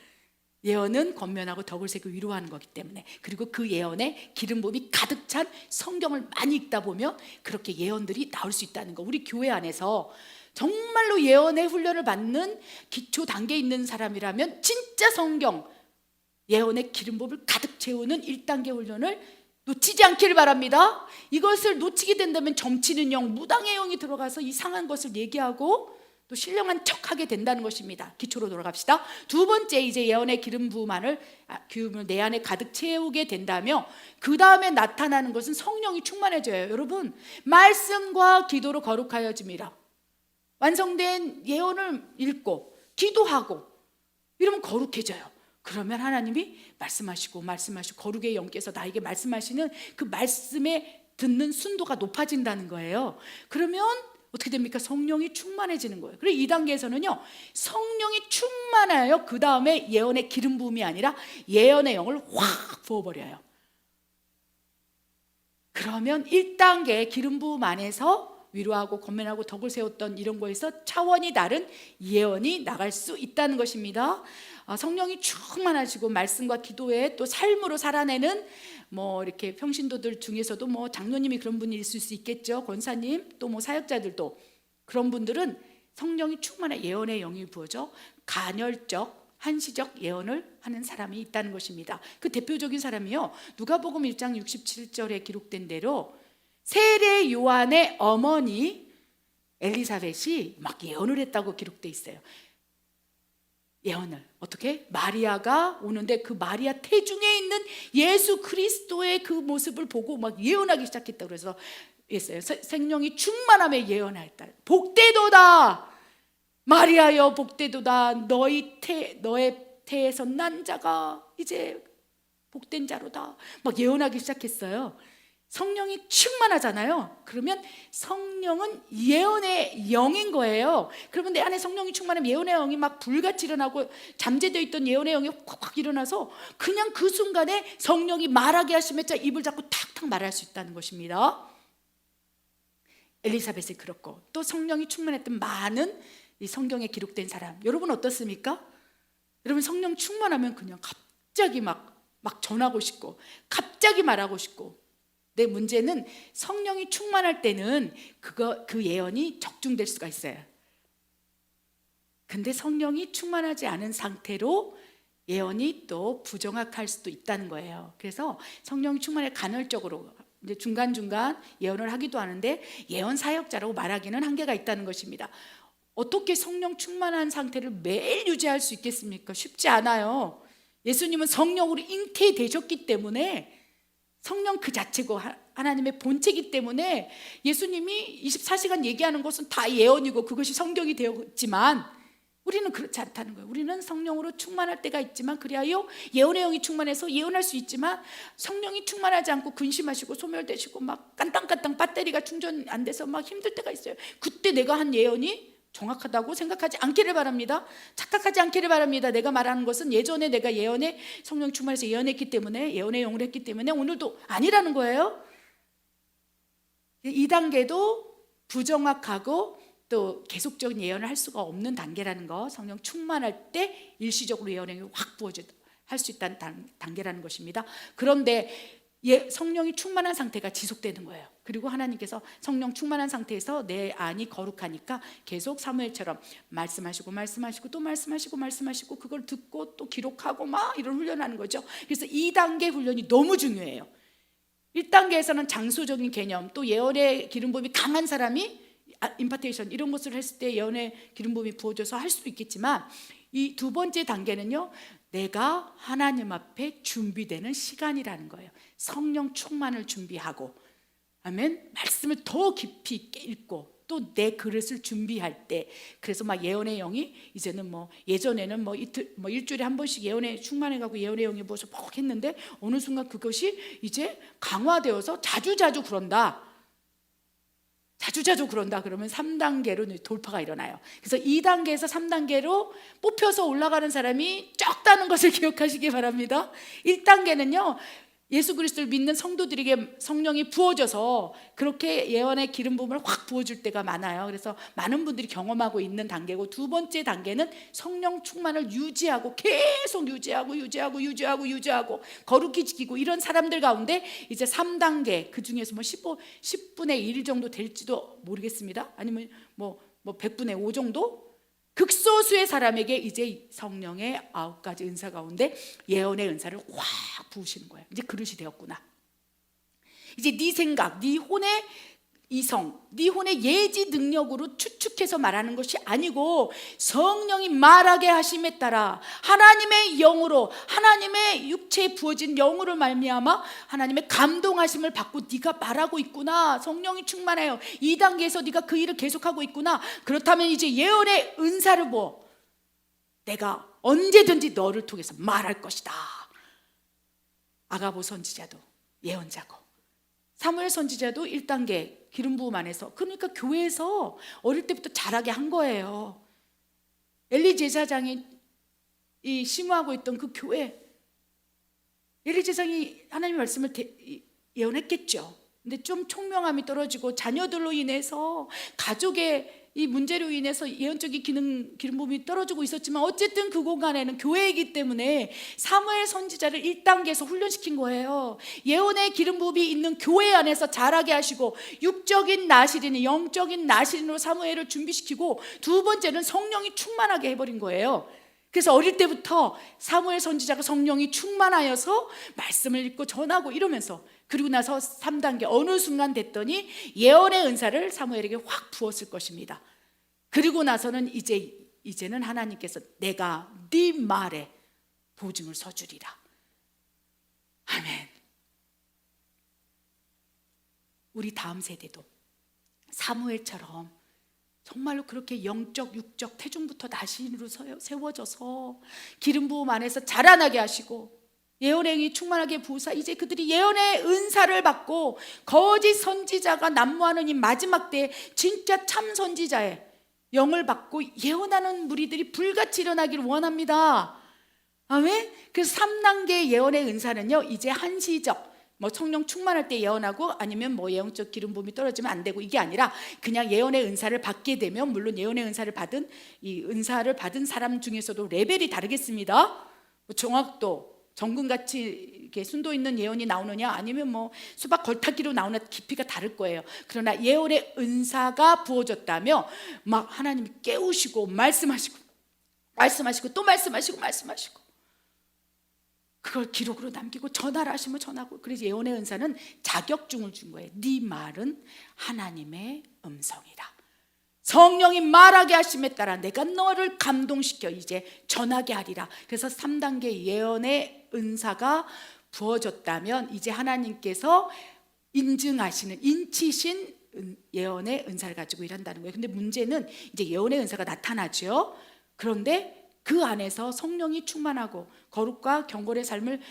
예언은 권면하고 덕을 세고 위로하는 거기 때문에. 그리고 그 예언에 기름 부음이 가득 찬 성경을 많이 읽다 보면 그렇게 예언들이 나올 수 있다는 거. 우리 교회 안에서 정말로 예언의 훈련을 받는 기초 단계에 있는 사람이라면 진짜 성경 예언의 기름 부음을 가득 채우는 1단계 훈련을 놓치지 않기를 바랍니다. 이것을 놓치게 된다면 점치는 영, 무당의 영이 들어가서 이상한 것을 얘기하고 또 신령한 척하게 된다는 것입니다. 기초로 돌아갑시다. 두 번째, 이제 예언의 기름을 내 안에 가득 채우게 된다며 그 다음에 나타나는 것은 성령이 충만해져요. 여러분, 말씀과 기도로 거룩하여짐이라. 완성된 예언을 읽고 기도하고 이러면 거룩해져요. 그러면 하나님이 말씀하시고 거룩의 영께서 나에게 말씀하시는 그 말씀에 듣는 순도가 높아진다는 거예요. 그러면 어떻게 됩니까? 성령이 충만해지는 거예요. 그래서 2단계에서는요, 성령이 충만하여 그 다음에 예언의 기름 부음이 아니라 예언의 영을 확 부어버려요. 그러면 1단계 기름 부음 안에서 위로하고 권면하고 덕을 세웠던 이런 거에서 차원이 다른 예언이 나갈 수 있다는 것입니다. 성령이 충만하시고 말씀과 기도에 또 삶으로 살아내는 이렇게 평신도들 중에서도 장로님이 그런 분이 있을 수 있겠죠. 권사님, 또 사역자들도 그런 분들은 성령이 충만한 예언의 영이 부어져 간헐적, 한시적 예언을 하는 사람이 있다는 것입니다. 그 대표적인 사람이요, 누가복음 1장 67절에 기록된 대로 세례 요한의 어머니 엘리사벳이 막 예언을 했다고 기록돼 있어요. 예언을 어떻게? 마리아가 오는데 그 마리아 태중에 있는 예수 그리스도의 그 모습을 보고 막 예언하기 시작했다고 그래서 했어요. 생명이 충만함에 예언하였다. 복되도다 마리아여, 복되도다. 너의 태에서 난 자가 이제 복된 자로다. 막 예언하기 시작했어요. 성령이 충만하잖아요. 그러면 성령은 예언의 영인 거예요. 그러면 내 안에 성령이 충만하면 예언의 영이 막 불같이 일어나고 잠재되어 있던 예언의 영이 확 일어나서 그냥 그 순간에 성령이 말하게 하시면 입을 잡고 탁탁 말할 수 있다는 것입니다. 엘리사벳이 그렇고 또 성령이 충만했던 많은 이 성경에 기록된 사람, 여러분 어떻습니까? 여러분 성령 충만하면 그냥 갑자기 막 전하고 싶고 갑자기 말하고 싶고. 내 문제는 성령이 충만할 때는 그 예언이 적중될 수가 있어요. 근데 성령이 충만하지 않은 상태로 예언이 또 부정확할 수도 있다는 거예요. 그래서 성령이 충만해 간헐적으로 이제 중간중간 예언을 하기도 하는데 예언 사역자라고 말하기는 한계가 있다는 것입니다. 어떻게 성령 충만한 상태를 매일 유지할 수 있겠습니까? 쉽지 않아요. 예수님은 성령으로 잉태되셨기 때문에 성령 그 자체고 하나님의 본체이기 때문에 예수님이 24시간 얘기하는 것은 다 예언이고 그것이 성경이 되었지만 우리는 그렇지 않다는 거예요. 우리는 성령으로 충만할 때가 있지만 그리하여 예언의 영이 충만해서 예언할 수 있지만 성령이 충만하지 않고 근심하시고 소멸되시고 막 깐땅깐땅 배터리가 충전 안 돼서 막 힘들 때가 있어요. 그때 내가 한 예언이 정확하다고 생각하지 않기를 바랍니다. 착각하지 않기를 바랍니다. 내가 말하는 것은 예전에 내가 예언에 성령 충만해서 예언했기 때문에 예언의 영을 했기 때문에 오늘도 아니라는 거예요. 2단계도 부정확하고 또 계속적인 예언을 할 수가 없는 단계라는 거, 성령 충만할 때 일시적으로 예언의 영이 확 부어져 할 수 있다는 단계라는 것입니다. 그런데 성령이 충만한 상태가 지속되는 거예요. 그리고 하나님께서 성령 충만한 상태에서 내 안이 거룩하니까 계속 사무엘처럼 말씀하시고 또 말씀하시고 그걸 듣고 또 기록하고 막 이런 훈련하는 거죠. 그래서 2단계 훈련이 너무 중요해요. 1단계에서는 장소적인 개념, 또 예언의 기름 부음이 강한 사람이 임파테이션 이런 것을 했을 때 예언의 기름 부음이 부어져서 할 수도 있겠지만 이 두 번째 단계는요, 내가 하나님 앞에 준비되는 시간이라는 거예요. 성령 충만을 준비하고, 아멘. 말씀을 더 깊이 있게 읽고 또 내 그릇을 준비할 때, 그래서 막 예언의 영이 이제는 예전에는 일주일에 한 번씩 예언에 충만해가고 예언의 영이 부어서 퍽 했는데 어느 순간 그것이 이제 강화되어서 자주자주 그런다. 그러면 3단계로 돌파가 일어나요. 그래서 2단계에서 3단계로 뽑혀서 올라가는 사람이 적다는 것을 기억하시기 바랍니다. 1단계는요, 예수 그리스도를 믿는 성도들에게 성령이 부어져서 그렇게 예언의 기름 부음을 확 부어줄 때가 많아요. 그래서 많은 분들이 경험하고 있는 단계고, 두 번째 단계는 성령 충만을 유지하고 계속 유지하고 거룩히 지키고 이런 사람들 가운데 이제 3단계, 그 중에서 10분의 1 정도 될지도 모르겠습니다. 아니면 100분의 5 정도? 극소수의 사람에게 이제 성령의 9가지 은사 가운데 예언의 은사를 확 부으시는 거예요. 이제 그릇이 되었구나. 이제 네 생각, 네 혼에 이성, 네 혼의 예지 능력으로 추측해서 말하는 것이 아니고 성령이 말하게 하심에 따라 하나님의 영으로, 하나님의 육체에 부어진 영으로 말미암아 하나님의 감동하심을 받고 네가 말하고 있구나, 성령이 충만해요, 2단계에서 네가 그 일을 계속하고 있구나. 그렇다면 이제 예언의 은사를 부어 내가 언제든지 너를 통해서 말할 것이다. 아가보 선지자도 예언자고 사무엘 선지자도 1단계 기름 부음 안에서, 그러니까 교회에서 어릴 때부터 자라게 한 거예요. 엘리 제사장이 이 심호하고 있던 그 교회, 엘리 제사장이 하나님의 말씀을 예언했겠죠. 근데 좀 총명함이 떨어지고 자녀들로 인해서, 가족의 이 문제로 인해서 예언적인 기름 부음이 떨어지고 있었지만 어쨌든 그 공간에는 교회이기 때문에 사무엘 선지자를 1단계에서 훈련시킨 거예요. 예언의 기름 부음이 있는 교회 안에서 자라게 하시고, 육적인 나실인, 영적인 나실인으로 사무엘을 준비시키고, 두 번째는 성령이 충만하게 해버린 거예요. 그래서 어릴 때부터 사무엘 선지자가 성령이 충만하여서 말씀을 읽고 전하고 이러면서, 그리고 나서 3단계 어느 순간 됐더니 예언의 은사를 사무엘에게 확 부었을 것입니다. 그리고 나서는 이제는 하나님께서 내가 네 말에 보증을 서주리라. 아멘. 우리 다음 세대도 사무엘처럼 정말로 그렇게 영적, 육적, 태중부터 나신으로 세워져서 기름 부음 안에서 자라나게 하시고, 예언의 영이 충만하게 부으사 이제 그들이 예언의 은사를 받고 거짓 선지자가 난무하는 이 마지막 때에 진짜 참 선지자의 영을 받고 예언하는 무리들이 불같이 일어나기를 원합니다. 아멘. 그래서 3단계 예언의 은사는요, 이제 한시적, 성령 충만할 때 예언하고, 아니면 예언적 기름 부음이 떨어지면 안 되고, 이게 아니라 그냥 예언의 은사를 받게 되면, 물론 예언의 은사를 받은 이 은사를 받은 사람 중에서도 레벨이 다르겠습니다. 정확도, 정금같이 이렇게 순도 있는 예언이 나오느냐, 아니면 수박 걸타기로 나오는 깊이가 다를 거예요. 그러나 예언의 은사가 부어졌다며 막 하나님이 깨우시고 말씀하시고 또 말씀하시고 그걸 기록으로 남기고 전하라 하시면 전하고. 그래서 예언의 은사는 자격증을 준 거예요. 네 말은 하나님의 음성이다. 성령이 말하게 하심에 따라 내가 너를 감동시켜 이제 전하게 하리라. 그래서 3단계 예언의 은사가 부어졌다면 이제 하나님께서 인증하시는, 인치신 예언의 은사를 가지고 일한다는 거예요. 근데 문제는 이제 예언의 은사가 나타나죠. 그런데 그 안에서 성령이 충만하고 거룩과 경건의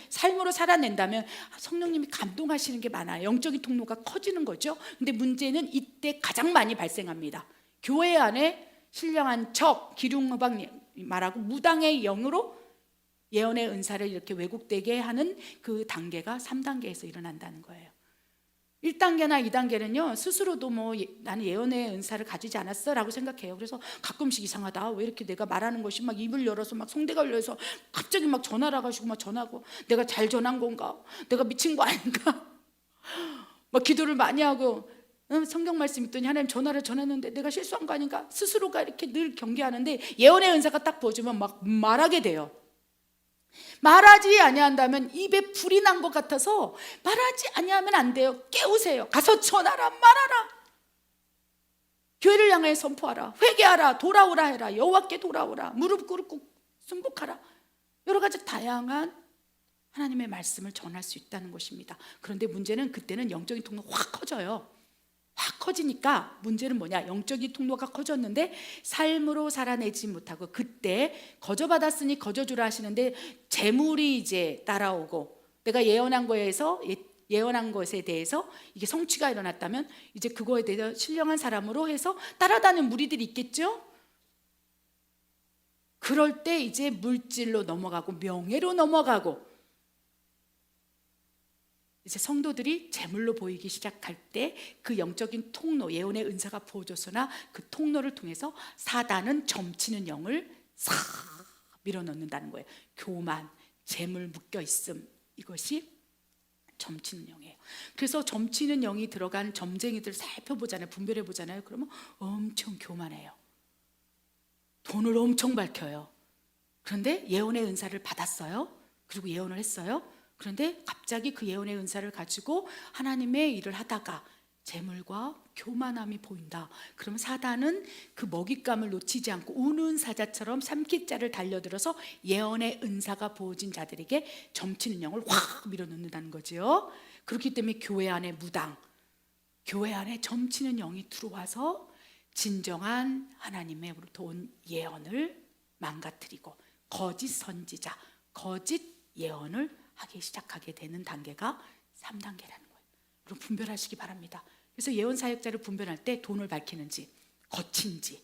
삶으로 살아낸다면 성령님이 감동하시는 게 많아요. 영적인 통로가 커지는 거죠. 근데 문제는 이때 가장 많이 발생합니다. 교회 안에 신령한 척, 기륭막 말하고 무당의 영으로 예언의 은사를 이렇게 왜곡되게 하는 그 단계가 3단계에서 일어난다는 거예요. 1단계나 2단계는요 스스로도 나는 예언의 은사를 가지지 않았어 라고 생각해요. 그래서 가끔씩 이상하다, 왜 이렇게 내가 말하는 것이 막 입을 열어서 막 성대가 열려서 갑자기 막 전하라 가지고 막 전하고, 내가 잘 전한 건가, 내가 미친 거 아닌가 막 기도를 많이 하고 성경 말씀 있더니 하나님 전하를 전했는데 내가 실수한 거 아닌가, 스스로가 이렇게 늘 경계하는데 예언의 은사가 딱 보여주면 막 말하게 돼요. 말하지 아니한다면 입에 불이 난 것 같아서 말하지 아니하면 안 돼요. 깨우세요. 가서 전하라, 말하라, 교회를 향해 선포하라, 회개하라, 돌아오라 해라, 여호와께 돌아오라, 무릎 꿇고 순복하라. 여러 가지 다양한 하나님의 말씀을 전할 수 있다는 것입니다. 그런데 문제는 그때는 영적인 통로가 확 커져요. 확 커지니까 문제는 뭐냐, 영적인 통로가 커졌는데 삶으로 살아내지 못하고, 그때 거저받았으니 거저주라 하시는데 재물이 이제 따라오고, 내가 예언한 것에 대해서 이게 성취가 일어났다면 이제 그거에 대해서 신령한 사람으로 해서 따라다니는 무리들이 있겠죠. 그럴 때 이제 물질로 넘어가고 명예로 넘어가고, 이제 성도들이 재물로 보이기 시작할 때 그 영적인 통로, 예언의 은사가 부어졌으나 그 통로를 통해서 사단은 점치는 영을 싹 밀어넣는다는 거예요. 교만, 재물 묶여있음, 이것이 점치는 영이에요. 그래서 점치는 영이 들어간 점쟁이들 살펴보잖아요. 분별해 보잖아요. 그러면 엄청 교만해요. 돈을 엄청 밝혀요. 그런데 예언의 은사를 받았어요. 그리고 예언을 했어요. 그런데 갑자기 그 예언의 은사를 가지고 하나님의 일을 하다가 재물과 교만함이 보인다. 그럼 사단은 그 먹잇감을 놓치지 않고 우는 사자처럼 삼키자를 달려들어서 예언의 은사가 부어진 자들에게 점치는 영을 확 밀어넣는다는 거죠. 그렇기 때문에 교회 안에 무당, 교회 안에 점치는 영이 들어와서 진정한 하나님의로부터 온 예언을 망가뜨리고 거짓 선지자, 거짓 예언을 하기 시작하게 되는 단계가 3단계라는 거예요. 여러분 분별하시기 바랍니다. 그래서 예언 사역자를 분별할 때 돈을 밝히는지 거친지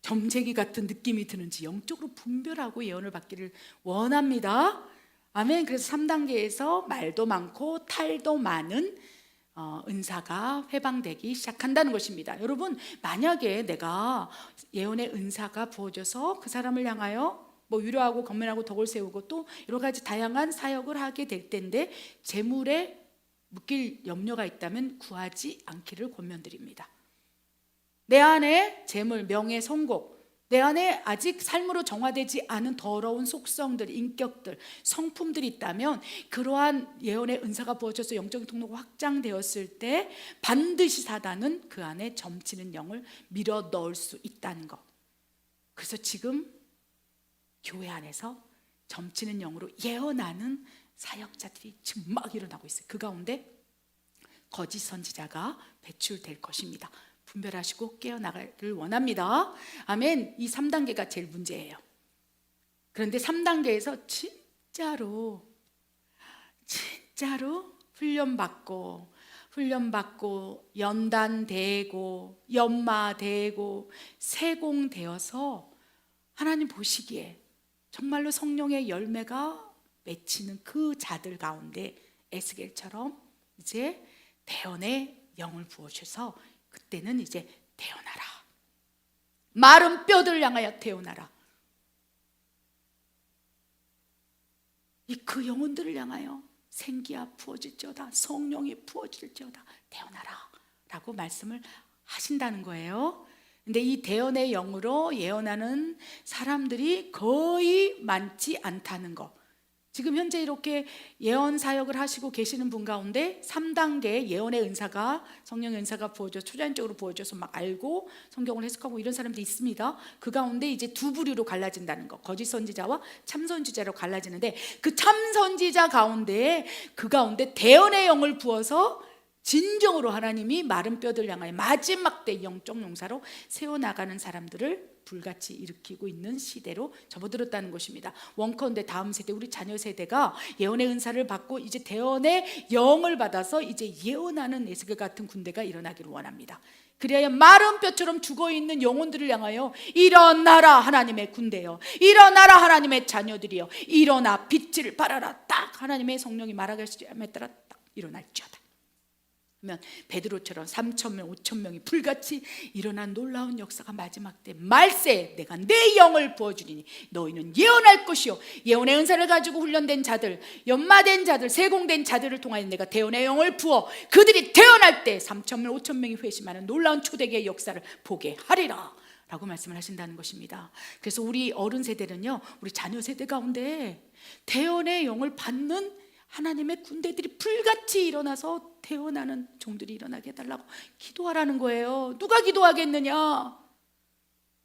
점쟁이 같은 느낌이 드는지 영적으로 분별하고 예언을 받기를 원합니다. 아멘. 그래서 3단계에서 말도 많고 탈도 많은 은사가 회방되기 시작한다는 것입니다. 여러분 만약에 내가 예언의 은사가 부어져서 그 사람을 향하여 뭐 위로하고 권면하고 덕을 세우고 또 여러 가지 다양한 사역을 하게 될 텐데 재물에 묶일 염려가 있다면 구하지 않기를 권면드립니다. 내 안에 재물, 명예, 성공, 내 안에 아직 삶으로 정화되지 않은 더러운 속성들, 인격들, 성품들이 있다면 그러한 예언의 은사가 부어져서 영적인 통로가 확장되었을 때 반드시 사단은 그 안에 점치는 영을 밀어 넣을 수 있다는 것. 그래서 지금 교회 안에서 점치는 영으로 예언하는 사역자들이 지금 막 일어나고 있어요. 그 가운데 거짓 선지자가 배출될 것입니다. 분별하시고 깨어나가기를 원합니다. 아멘. 이 3단계가 제일 문제예요. 그런데 3단계에서 진짜로 훈련받고 연단되고 연마되고 세공되어서 하나님 보시기에 정말로 성령의 열매가 맺히는 그 자들 가운데 에스겔처럼 이제 대언의 영을 부어주셔서 그때는 이제 태어나라. 마른 뼈들을 향하여 태어나라. 그 영혼들을 향하여 생기야 부어질지어다, 성령이 부어질지어다, 태어나라 라고 말씀을 하신다는 거예요. 근데 이 대언의 영으로 예언하는 사람들이 거의 많지 않다는 거. 지금 현재 이렇게 예언 사역을 하시고 계시는 분 가운데 3단계 예언의 은사가, 성령의 은사가 부어져 초자연적으로 부어져서 막 알고 성경을 해석하고 이런 사람들이 있습니다. 그 가운데 이제 두 부류로 갈라진다는 거. 거짓 선지자와 참 선지자로 갈라지는데 그 참 선지자 가운데 그 가운데 대언의 영을 부어서 진정으로 하나님이 마른 뼈들 향하여 마지막 때 영적 용사로 세워나가는 사람들을 불같이 일으키고 있는 시대로 접어들었다는 것입니다. 원컨대 다음 세대, 우리 자녀 세대가 예언의 은사를 받고 이제 대언의 영을 받아서 이제 예언하는 에스겔 같은 군대가 일어나기를 원합니다. 그래야 마른 뼈처럼 죽어있는 영혼들을 향하여 일어나라 하나님의 군대여, 일어나라 하나님의 자녀들이여, 일어나 빛을 발하라. 딱 하나님의 성령이 말하기에 따라 딱 일어날지어다. 그러면 베드로처럼 3,000명 5,000명이 불같이 일어난 놀라운 역사가 마지막 때 말세 내가 내 영을 부어주리니 너희는 예언할 것이요, 예언의 은사를 가지고 훈련된 자들, 연마된 자들, 세공된 자들을 통하여 내가 대언의 영을 부어 그들이 태어날 때 3,000명 5,000명이 회심하는 놀라운 초대기의 역사를 보게 하리라 라고 말씀을 하신다는 것입니다. 그래서 우리 어른 세대는요, 우리 자녀 세대 가운데 대언의 영을 받는 하나님의 군대들이 불같이 일어나서 태어나는 종들이 일어나게 해달라고 기도하라는 거예요. 누가 기도하겠느냐?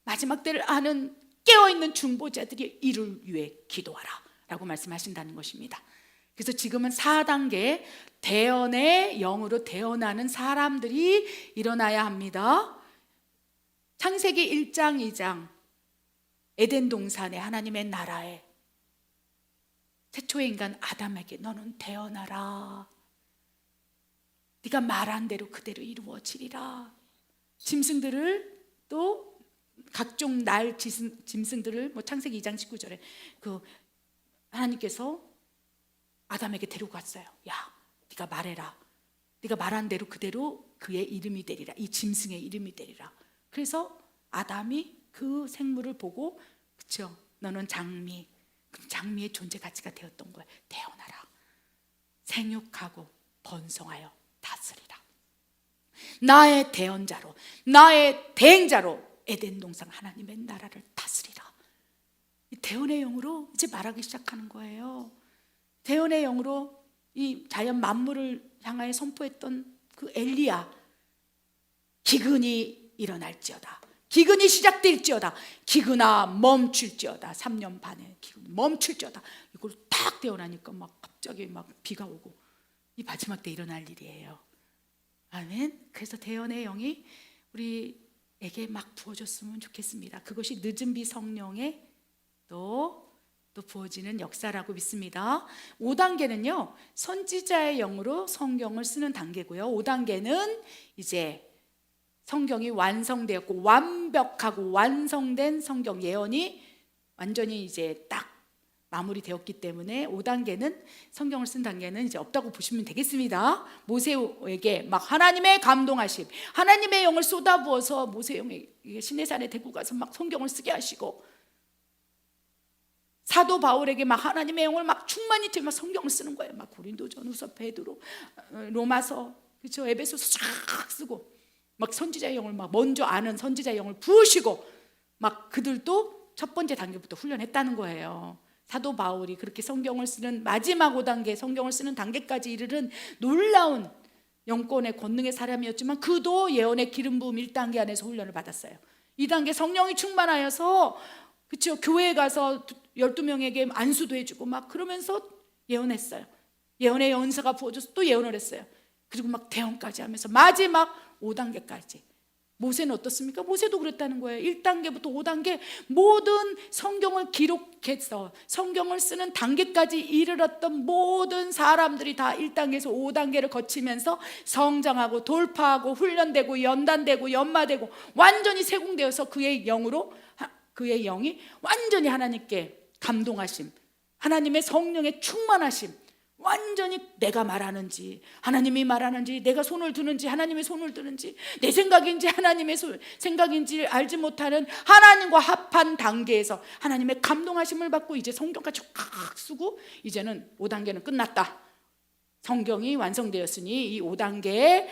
마지막 때를 아는 깨어있는 중보자들이 이를 위해 기도하라 라고 말씀하신다는 것입니다. 그래서 지금은 4단계 대언의 영으로 태어나는 사람들이 일어나야 합니다. 창세기 1장 2장 에덴 동산에 하나님의 나라에 최초의 인간 아담에게 너는 태어나라. 네가 말한 대로 그대로 이루어지리라. 짐승들을 또 각종 날 짐승들을 창세기 2장 19절에 그 하나님께서 아담에게 데리고 갔어요. 야, 네가 말해라. 네가 말한 대로 그대로 그의 이름이 되리라. 이 짐승의 이름이 되리라. 그래서 아담이 그 생물을 보고 그쵸? 너는 장미. 장미의 존재 가치가 되었던 거예요. 태어나라. 생육하고 번성하여 다스리라. 나의 대언자로, 나의 대행자로 에덴 동산 하나님의 나라를 다스리라. 이 대언의 영으로 이제 말하기 시작하는 거예요. 대언의 영으로 이 자연 만물을 향하여 선포했던 그 엘리야, 기근이 일어날지어다, 기근이 시작될지어다, 기근아 멈출지어다, 3년 반의 기근 멈출지어다. 이걸 딱 대어나니까 막 갑자기 막 비가 오고, 이 마지막 때 일어날 일이에요. 아멘. 그래서 대언의 영이 우리에게 막 부어졌으면 좋겠습니다. 그것이 늦은 비 성령의 또 부어지는 역사라고 믿습니다. 5단계는요 선지자의 영으로 성경을 쓰는 단계고요. 5단계는 이제 성경이 완성되었고 완벽하고 완성된 성경 예언이 완전히 이제 딱 마무리되었기 때문에 5단계는 성경을 쓴 단계는 이제 없다고 보시면 되겠습니다. 모세에게 막 하나님의 감동하심, 하나님의 영을 쏟아부어서 모세 영에게 시내산에 데리고 가서 막 성경을 쓰게 하시고, 사도 바울에게 막 하나님의 영을 막 충만히 막 성경을 쓰는 거예요. 막 고린도전후서, 베드로, 로마서, 그렇죠, 에베소서 쫙 쓰고, 막 선지자의 영을 막 먼저 아는 선지자의 영을 부으시고, 막 그들도 첫 번째 단계부터 훈련했다는 거예요. 사도 바울이 그렇게 성경을 쓰는 마지막 5단계, 성경을 쓰는 단계까지 이르는 놀라운 영권의 권능의 사람이었지만 그도 예언의 기름 부음 1단계 안에서 훈련을 받았어요. 2단계 성령이 충만하여서, 그렇죠, 교회에 가서 12명에게 안수도 해주고 막 그러면서 예언했어요. 예언의 은사가 부어져서 또 예언을 했어요. 그리고 막 대언까지 하면서 마지막 5단계까지. 모세는 어떻습니까? 모세도 그랬다는 거예요. 1단계부터 5단계 모든 성경을 기록해서 성경을 쓰는 단계까지 이르렀던 모든 사람들이 다 1단계에서 5단계를 거치면서 성장하고 돌파하고 훈련되고 연단되고 연마되고 완전히 세공되어서 그의 영이 완전히 하나님께 감동하심, 하나님의 성령의 충만하심, 완전히 내가 말하는지 하나님이 말하는지, 내가 손을 드는지 하나님의 손을 드는지, 내 생각인지 하나님의 생각인지 알지 못하는 하나님과 합한 단계에서 하나님의 감동하심을 받고 이제 성경까지 꽉 쓰고, 이제는 5단계는 끝났다, 성경이 완성되었으니 이 5단계에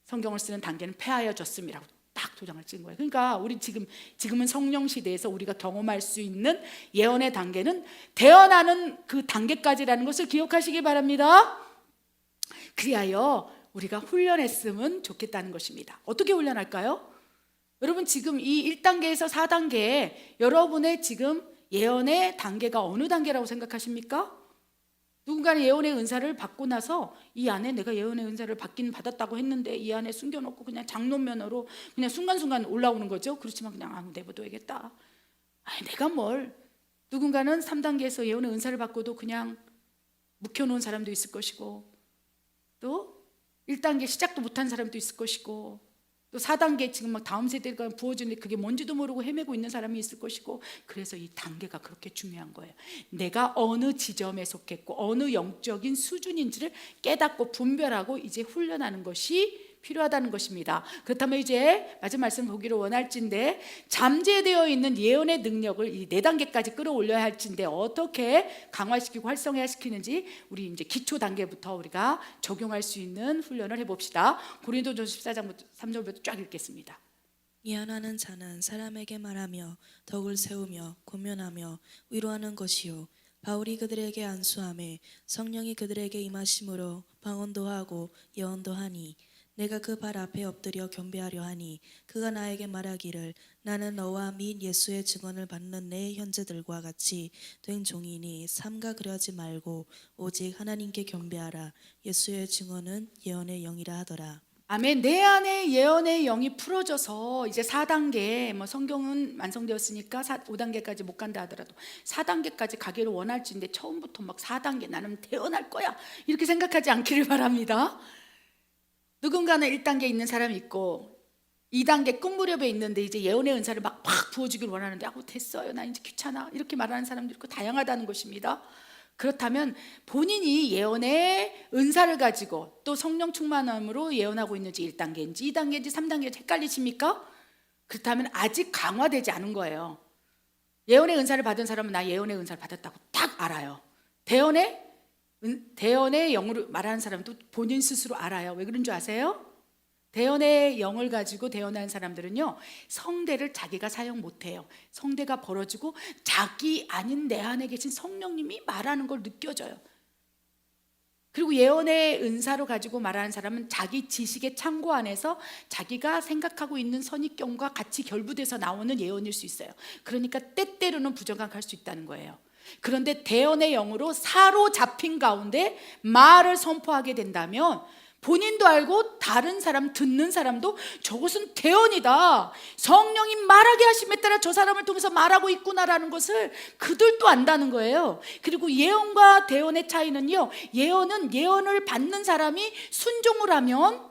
성경을 쓰는 단계는 폐하여졌음이라고 딱 도장을 찍은 거예요. 그러니까 우리 지금은 성령 시대에서 우리가 경험할 수 있는 예언의 단계는 태어나는 그 단계까지라는 것을 기억하시기 바랍니다. 그리하여 우리가 훈련했으면 좋겠다는 것입니다. 어떻게 훈련할까요? 여러분 지금 이 1단계에서 4단계에 여러분의 지금 예언의 단계가 어느 단계라고 생각하십니까? 누군가는 예언의 은사를 받고 나서 이 안에 내가 예언의 은사를 받긴 받았다고 했는데 이 안에 숨겨놓고 그냥 장로면허로 그냥 순간순간 올라오는 거죠. 그렇지만 그냥 내버려둬야겠다. 내가 뭘. 누군가는 3단계에서 예언의 은사를 받고도 그냥 묵혀놓은 사람도 있을 것이고, 또 1단계 시작도 못한 사람도 있을 것이고, 또 4단계 지금 막 다음 세대가 부어지는데 그게 뭔지도 모르고 헤매고 있는 사람이 있을 것이고. 그래서 이 단계가 그렇게 중요한 거예요. 내가 어느 지점에 속했고 어느 영적인 수준인지를 깨닫고 분별하고 이제 훈련하는 것이 필요하다는 것입니다. 그렇다면 이제 마지막 말씀 보기를 원할진데, 잠재되어 있는 예언의 능력을 이 4단계까지 끌어올려야 할진데 어떻게 강화시키고 활성화시키는지 우리 이제 기초 단계부터 우리가 적용할 수 있는 훈련을 해봅시다. 고린도전서 14장부터 3절부터 쫙 읽겠습니다. 예언하는 자는 사람에게 말하며 덕을 세우며 권면하며 위로하는 것이요, 바울이 그들에게 안수하매 성령이 그들에게 임하심으로 방언도 하고 예언도 하니, 내가 그 발 앞에 엎드려 경배하려 하니 그가 나에게 말하기를 나는 너와 및 예수의 증언을 받는 내 형제들과 같이 된 종이니 삼가 그러지 말고 오직 하나님께 경배하라. 예수의 증언은 예언의 영이라 하더라. 아멘. 내 안에 예언의 영이 풀어져서 이제 4단계, 성경은 완성되었으니까 5단계까지 못 간다 하더라도 4단계까지 가기를 원할지인데 처음부터 막 4단계 나는 태어날 거야 이렇게 생각하지 않기를 바랍니다. 누군가는 1단계에 있는 사람이 있고 2단계 끝 무렵에 있는데 이제 예언의 은사를 막 부어주길 원하는데 됐어요, 나 이제 귀찮아 이렇게 말하는 사람도 있고 다양하다는 것입니다. 그렇다면 본인이 예언의 은사를 가지고 또 성령 충만함으로 예언하고 있는지 1단계인지 2단계인지 3단계인지 헷갈리십니까? 그렇다면 아직 강화되지 않은 거예요. 예언의 은사를 받은 사람은 나 예언의 은사를 받았다고 딱 알아요. 대언의 영으로 말하는 사람도 본인 스스로 알아요. 왜 그런 줄 아세요? 대언의 영을 가지고 대언하는 사람들은요, 성대를 자기가 사용 못해요. 성대가 벌어지고 자기 아닌 내 안에 계신 성령님이 말하는 걸 느껴져요. 그리고 예언의 은사로 가지고 말하는 사람은 자기 지식의 창고 안에서 자기가 생각하고 있는 선입견과 같이 결부돼서 나오는 예언일 수 있어요. 그러니까 때때로는 부정확할 수 있다는 거예요. 그런데 대언의 영으로 사로잡힌 가운데 말을 선포하게 된다면 본인도 알고 다른 사람, 듣는 사람도 저것은 대언이다, 성령이 말하게 하심에 따라 저 사람을 통해서 말하고 있구나라는 것을 그들도 안다는 거예요. 그리고 예언과 대언의 차이는요, 예언은 예언을 받는 사람이 순종을 하면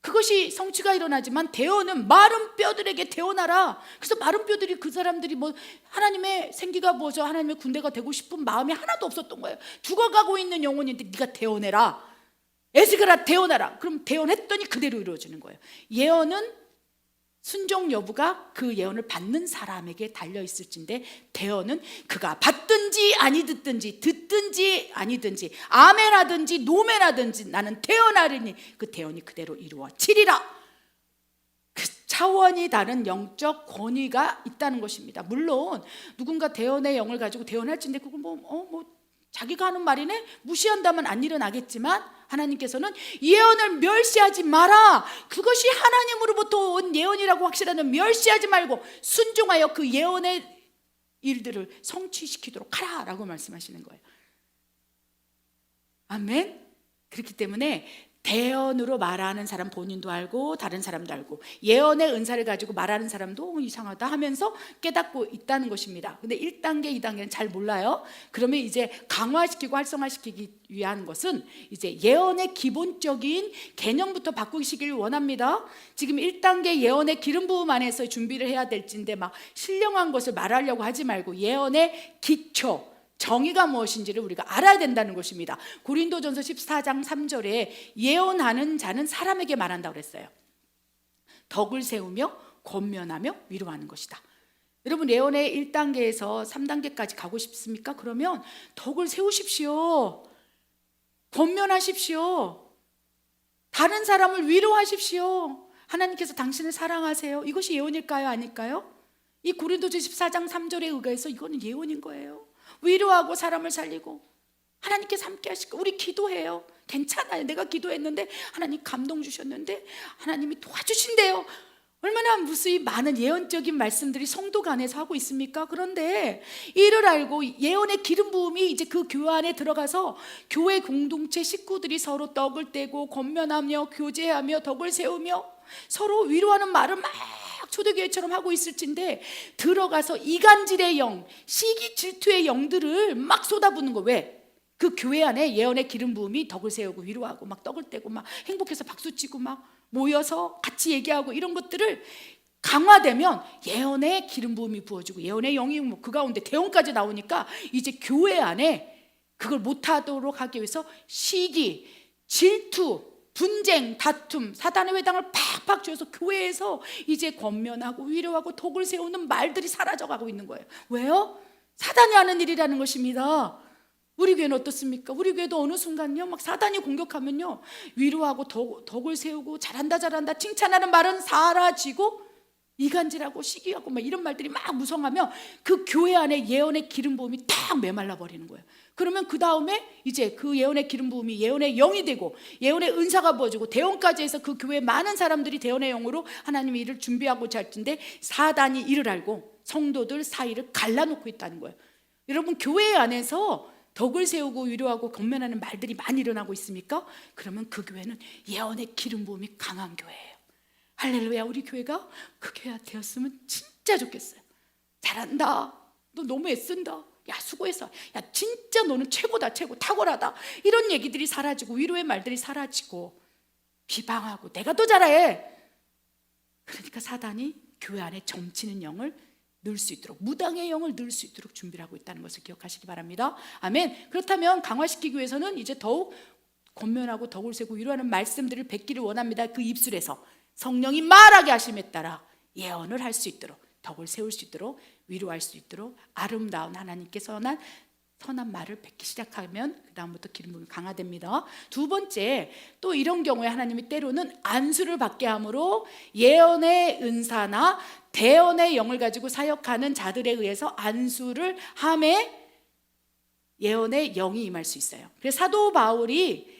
그것이 성취가 일어나지만 대언은 마른 뼈들에게 대언하라. 그래서 마른 뼈들이 그 사람들이 뭐 하나님의 생기가 뭐죠, 하나님의 군대가 되고 싶은 마음이 하나도 없었던 거예요. 죽어가고 있는 영혼인데 네가 대언해라, 에스겔아 대언하라. 그럼 대언했더니 그대로 이루어지는 거예요. 예언은 순종 여부가 그 예언을 받는 사람에게 달려있을진데, 대언은 그가 받든지 아니 듣든지, 듣든지 아니든지, 아멘하든지 노멘하든지 나는 대언하리니 그 대언이 그대로 이루어지리라. 그 차원이 다른 영적 권위가 있다는 것입니다. 물론 누군가 대언의 영을 가지고 대언할진데 그걸 뭐 자기가 하는 말이네 무시한다면 안 일어나겠지만, 하나님께서는 예언을 멸시하지 마라. 그것이 하나님으로부터 온 예언이라고 확실하면 멸시하지 말고 순종하여 그 예언의 일들을 성취시키도록 하라 라고 말씀하시는 거예요. 아멘. 그렇기 때문에 대언으로 말하는 사람 본인도 알고 다른 사람도 알고, 예언의 은사를 가지고 말하는 사람도 이상하다 하면서 깨닫고 있다는 것입니다. 근데 1단계, 2단계는 잘 몰라요. 그러면 이제 강화시키고 활성화시키기 위한 것은 이제 예언의 기본적인 개념부터 바꾸시길 원합니다. 지금 1단계 예언의 기름 부음 안에서 준비를 해야 될진데 막 신령한 것을 말하려고 하지 말고 예언의 기초, 정의가 무엇인지를 우리가 알아야 된다는 것입니다. 고린도전서 14장 3절에 예언하는 자는 사람에게 말한다고 그랬어요. 덕을 세우며 권면하며 위로하는 것이다. 여러분, 예언의 1단계에서 3단계까지 가고 싶습니까? 그러면 덕을 세우십시오. 권면하십시오. 다른 사람을 위로하십시오. 하나님께서 당신을 사랑하세요. 이것이 예언일까요? 아닐까요? 이 고린도전 14장 3절에 의거해서 이거는 예언인 거예요. 위로하고 사람을 살리고 하나님께서 함께 하실 거예요. 우리 기도해요. 괜찮아요. 내가 기도했는데 하나님 감동 주셨는데 하나님이 도와주신대요. 얼마나 무수히 많은 예언적인 말씀들이 성도가 안에서 하고 있습니까? 그런데 이를 알고 예언의 기름 부음이 이제 그 교회 안에 들어가서 교회 공동체 식구들이 서로 떡을 떼고 권면하며 교제하며 덕을 세우며 서로 위로하는 말을 막 초대교회처럼 하고 있을진데, 들어가서 이간질의 영, 시기 질투의 영들을 막 쏟아붓는 거. 왜? 그 교회 안에 예언의 기름 부음이 덕을 세우고 위로하고 막 떡을 떼고 막 행복해서 박수치고 막 모여서 같이 얘기하고 이런 것들을 강화되면 예언의 기름 부음이 부어지고 예언의 영이 그 가운데 대언까지 나오니까 이제 교회 안에 그걸 못하도록 하기 위해서 시기, 질투, 분쟁, 다툼, 사단의 회당을 팍팍 쥐어서 교회에서 이제 권면하고 위로하고 덕을 세우는 말들이 사라져가고 있는 거예요. 왜요? 사단이 하는 일이라는 것입니다. 우리 교회는 어떻습니까? 우리 교회도 어느 순간요 막 사단이 공격하면요 위로하고 덕을 세우고 잘한다 잘한다 칭찬하는 말은 사라지고 이간질하고 시기하고 막 이런 말들이 막 무성하면 그 교회 안에 예언의 기름 부음이 딱 메말라 버리는 거예요. 그러면 그 다음에 이제 그 예언의 기름 부음이 예언의 영이 되고 예언의 은사가 부어지고 대언까지 해서 그 교회 많은 사람들이 대언의 영으로 하나님의 일을 준비하고자 할 텐데, 사단이 이를 알고 성도들 사이를 갈라놓고 있다는 거예요. 여러분, 교회 안에서 덕을 세우고 위로하고 권면하는 말들이 많이 일어나고 있습니까? 그러면 그 교회는 예언의 기름 부음이 강한 교회예요. 할렐루야. 우리 교회가 그 교회가 되었으면 진짜 좋겠어요. 잘한다, 너 너무 애쓴다, 야 수고했어, 야 진짜 너는 최고다, 최고, 탁월하다, 이런 얘기들이 사라지고 위로의 말들이 사라지고 비방하고 내가 더 잘해. 그러니까 사단이 교회 안에 점치는 영을 넣을 수 있도록, 무당의 영을 넣을 수 있도록 준비를 하고 있다는 것을 기억하시기 바랍니다. 아멘. 그렇다면 강화시키기 위해서는 이제 더욱 권면하고 덕을 세고 위로하는 말씀들을 뱉기를 원합니다. 그 입술에서 성령이 말하게 하심에 따라 예언을 할 수 있도록, 덕을 세울 수 있도록, 위로할 수 있도록 아름다운 하나님께 선한 말을 뱉기 시작하면 그 다음부터 기름 부음이 강화됩니다. 두 번째, 또 이런 경우에 하나님이 때로는 안수를 받게 함으로 예언의 은사나 대언의 영을 가지고 사역하는 자들에 의해서 안수를 함에 예언의 영이 임할 수 있어요. 그래서 사도 바울이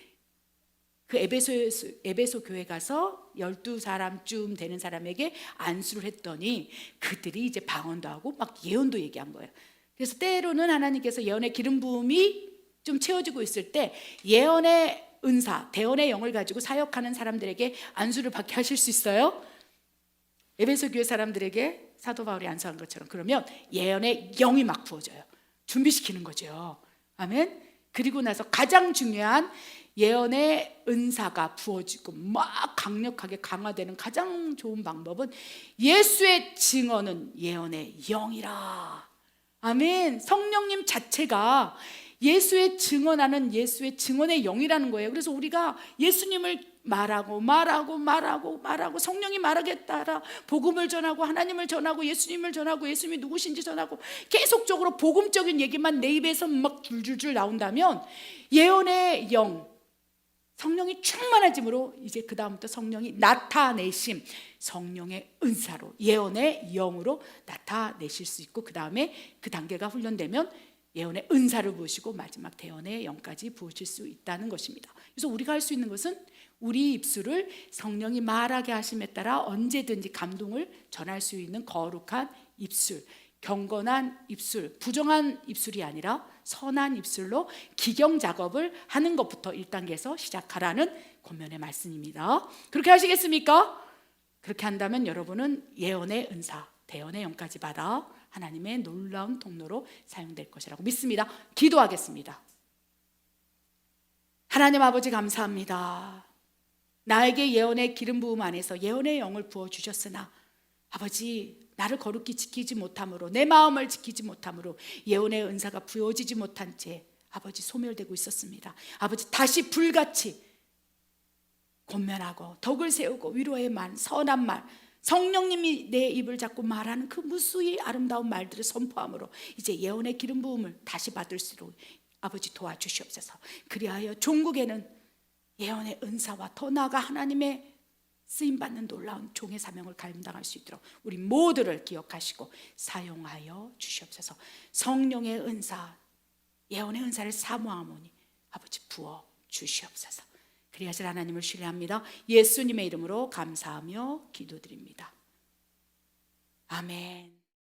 그 에베소 교회 가서 12사람쯤 되는 사람에게 안수를 했더니 그들이 이제 방언도 하고 막 예언도 얘기한 거예요. 그래서 때로는 하나님께서 예언의 기름 부음이 좀 채워지고 있을 때 예언의 은사, 대언의 영을 가지고 사역하는 사람들에게 안수를 받게 하실 수 있어요. 에베소 교회 사람들에게 사도 바울이 안수한 것처럼 그러면 예언의 영이 막 부어져요. 준비시키는 거죠. 아멘. 그리고 나서 가장 중요한 예언의 은사가 부어지고 막 강력하게 강화되는 가장 좋은 방법은 예수의 증언은 예언의 영이라. 아멘. 성령님 자체가 예수의 증언하는 예수의 증언의 영이라는 거예요. 그래서 우리가 예수님을 말하고 성령이 말하게 따라 복음을 전하고 하나님을 전하고 예수님을 전하고 예수님이 누구신지 전하고 계속적으로 복음적인 얘기만 내 입에서 막 줄줄줄 나온다면 예언의 영, 성령이 충만해짐으로 이제 그 다음부터 성령이 나타내심, 성령의 은사로 예언의 영으로 나타내실 수 있고 그 다음에 그 단계가 훈련되면 예언의 은사를 부으시고 마지막 대언의 영까지 부으실 수 있다는 것입니다. 그래서 우리가 할 수 있는 것은 우리 입술을 성령이 말하게 하심에 따라 언제든지 감동을 전할 수 있는 거룩한 입술, 경건한 입술, 부정한 입술이 아니라 선한 입술로 기경 작업을 하는 것부터 1단계에서 시작하라는 권면의 말씀입니다. 그렇게 하시겠습니까? 그렇게 한다면 여러분은 예언의 은사, 대언의 영까지 받아 하나님의 놀라운 통로로 사용될 것이라고 믿습니다. 기도하겠습니다. 하나님 아버지 감사합니다. 나에게 예언의 기름 부음 안에서 예언의 영을 부어주셨으나 아버지 나를 거룩히 지키지 못함으로 내 마음을 지키지 못함으로 예언의 은사가 부어지지 못한 채 아버지 소멸되고 있었습니다. 아버지 다시 불같이 권면하고 덕을 세우고 위로의 말, 선한 말, 성령님이 내 입을 잡고 말하는 그 무수히 아름다운 말들을 선포함으로 이제 예언의 기름 부음을 다시 받을 수 있도록 아버지 도와주시옵소서. 그리하여 종국에는 예언의 은사와 더 나아가 하나님의 쓰임받는 놀라운 종의 사명을 감당할 수 있도록 우리 모두를 기억하시고 사용하여 주시옵소서. 성령의 은사, 예언의 은사를 사모하오니 아버지 부어 주시옵소서. 그리하실 하나님을 신뢰합니다. 예수님의 이름으로 감사하며 기도드립니다. 아멘.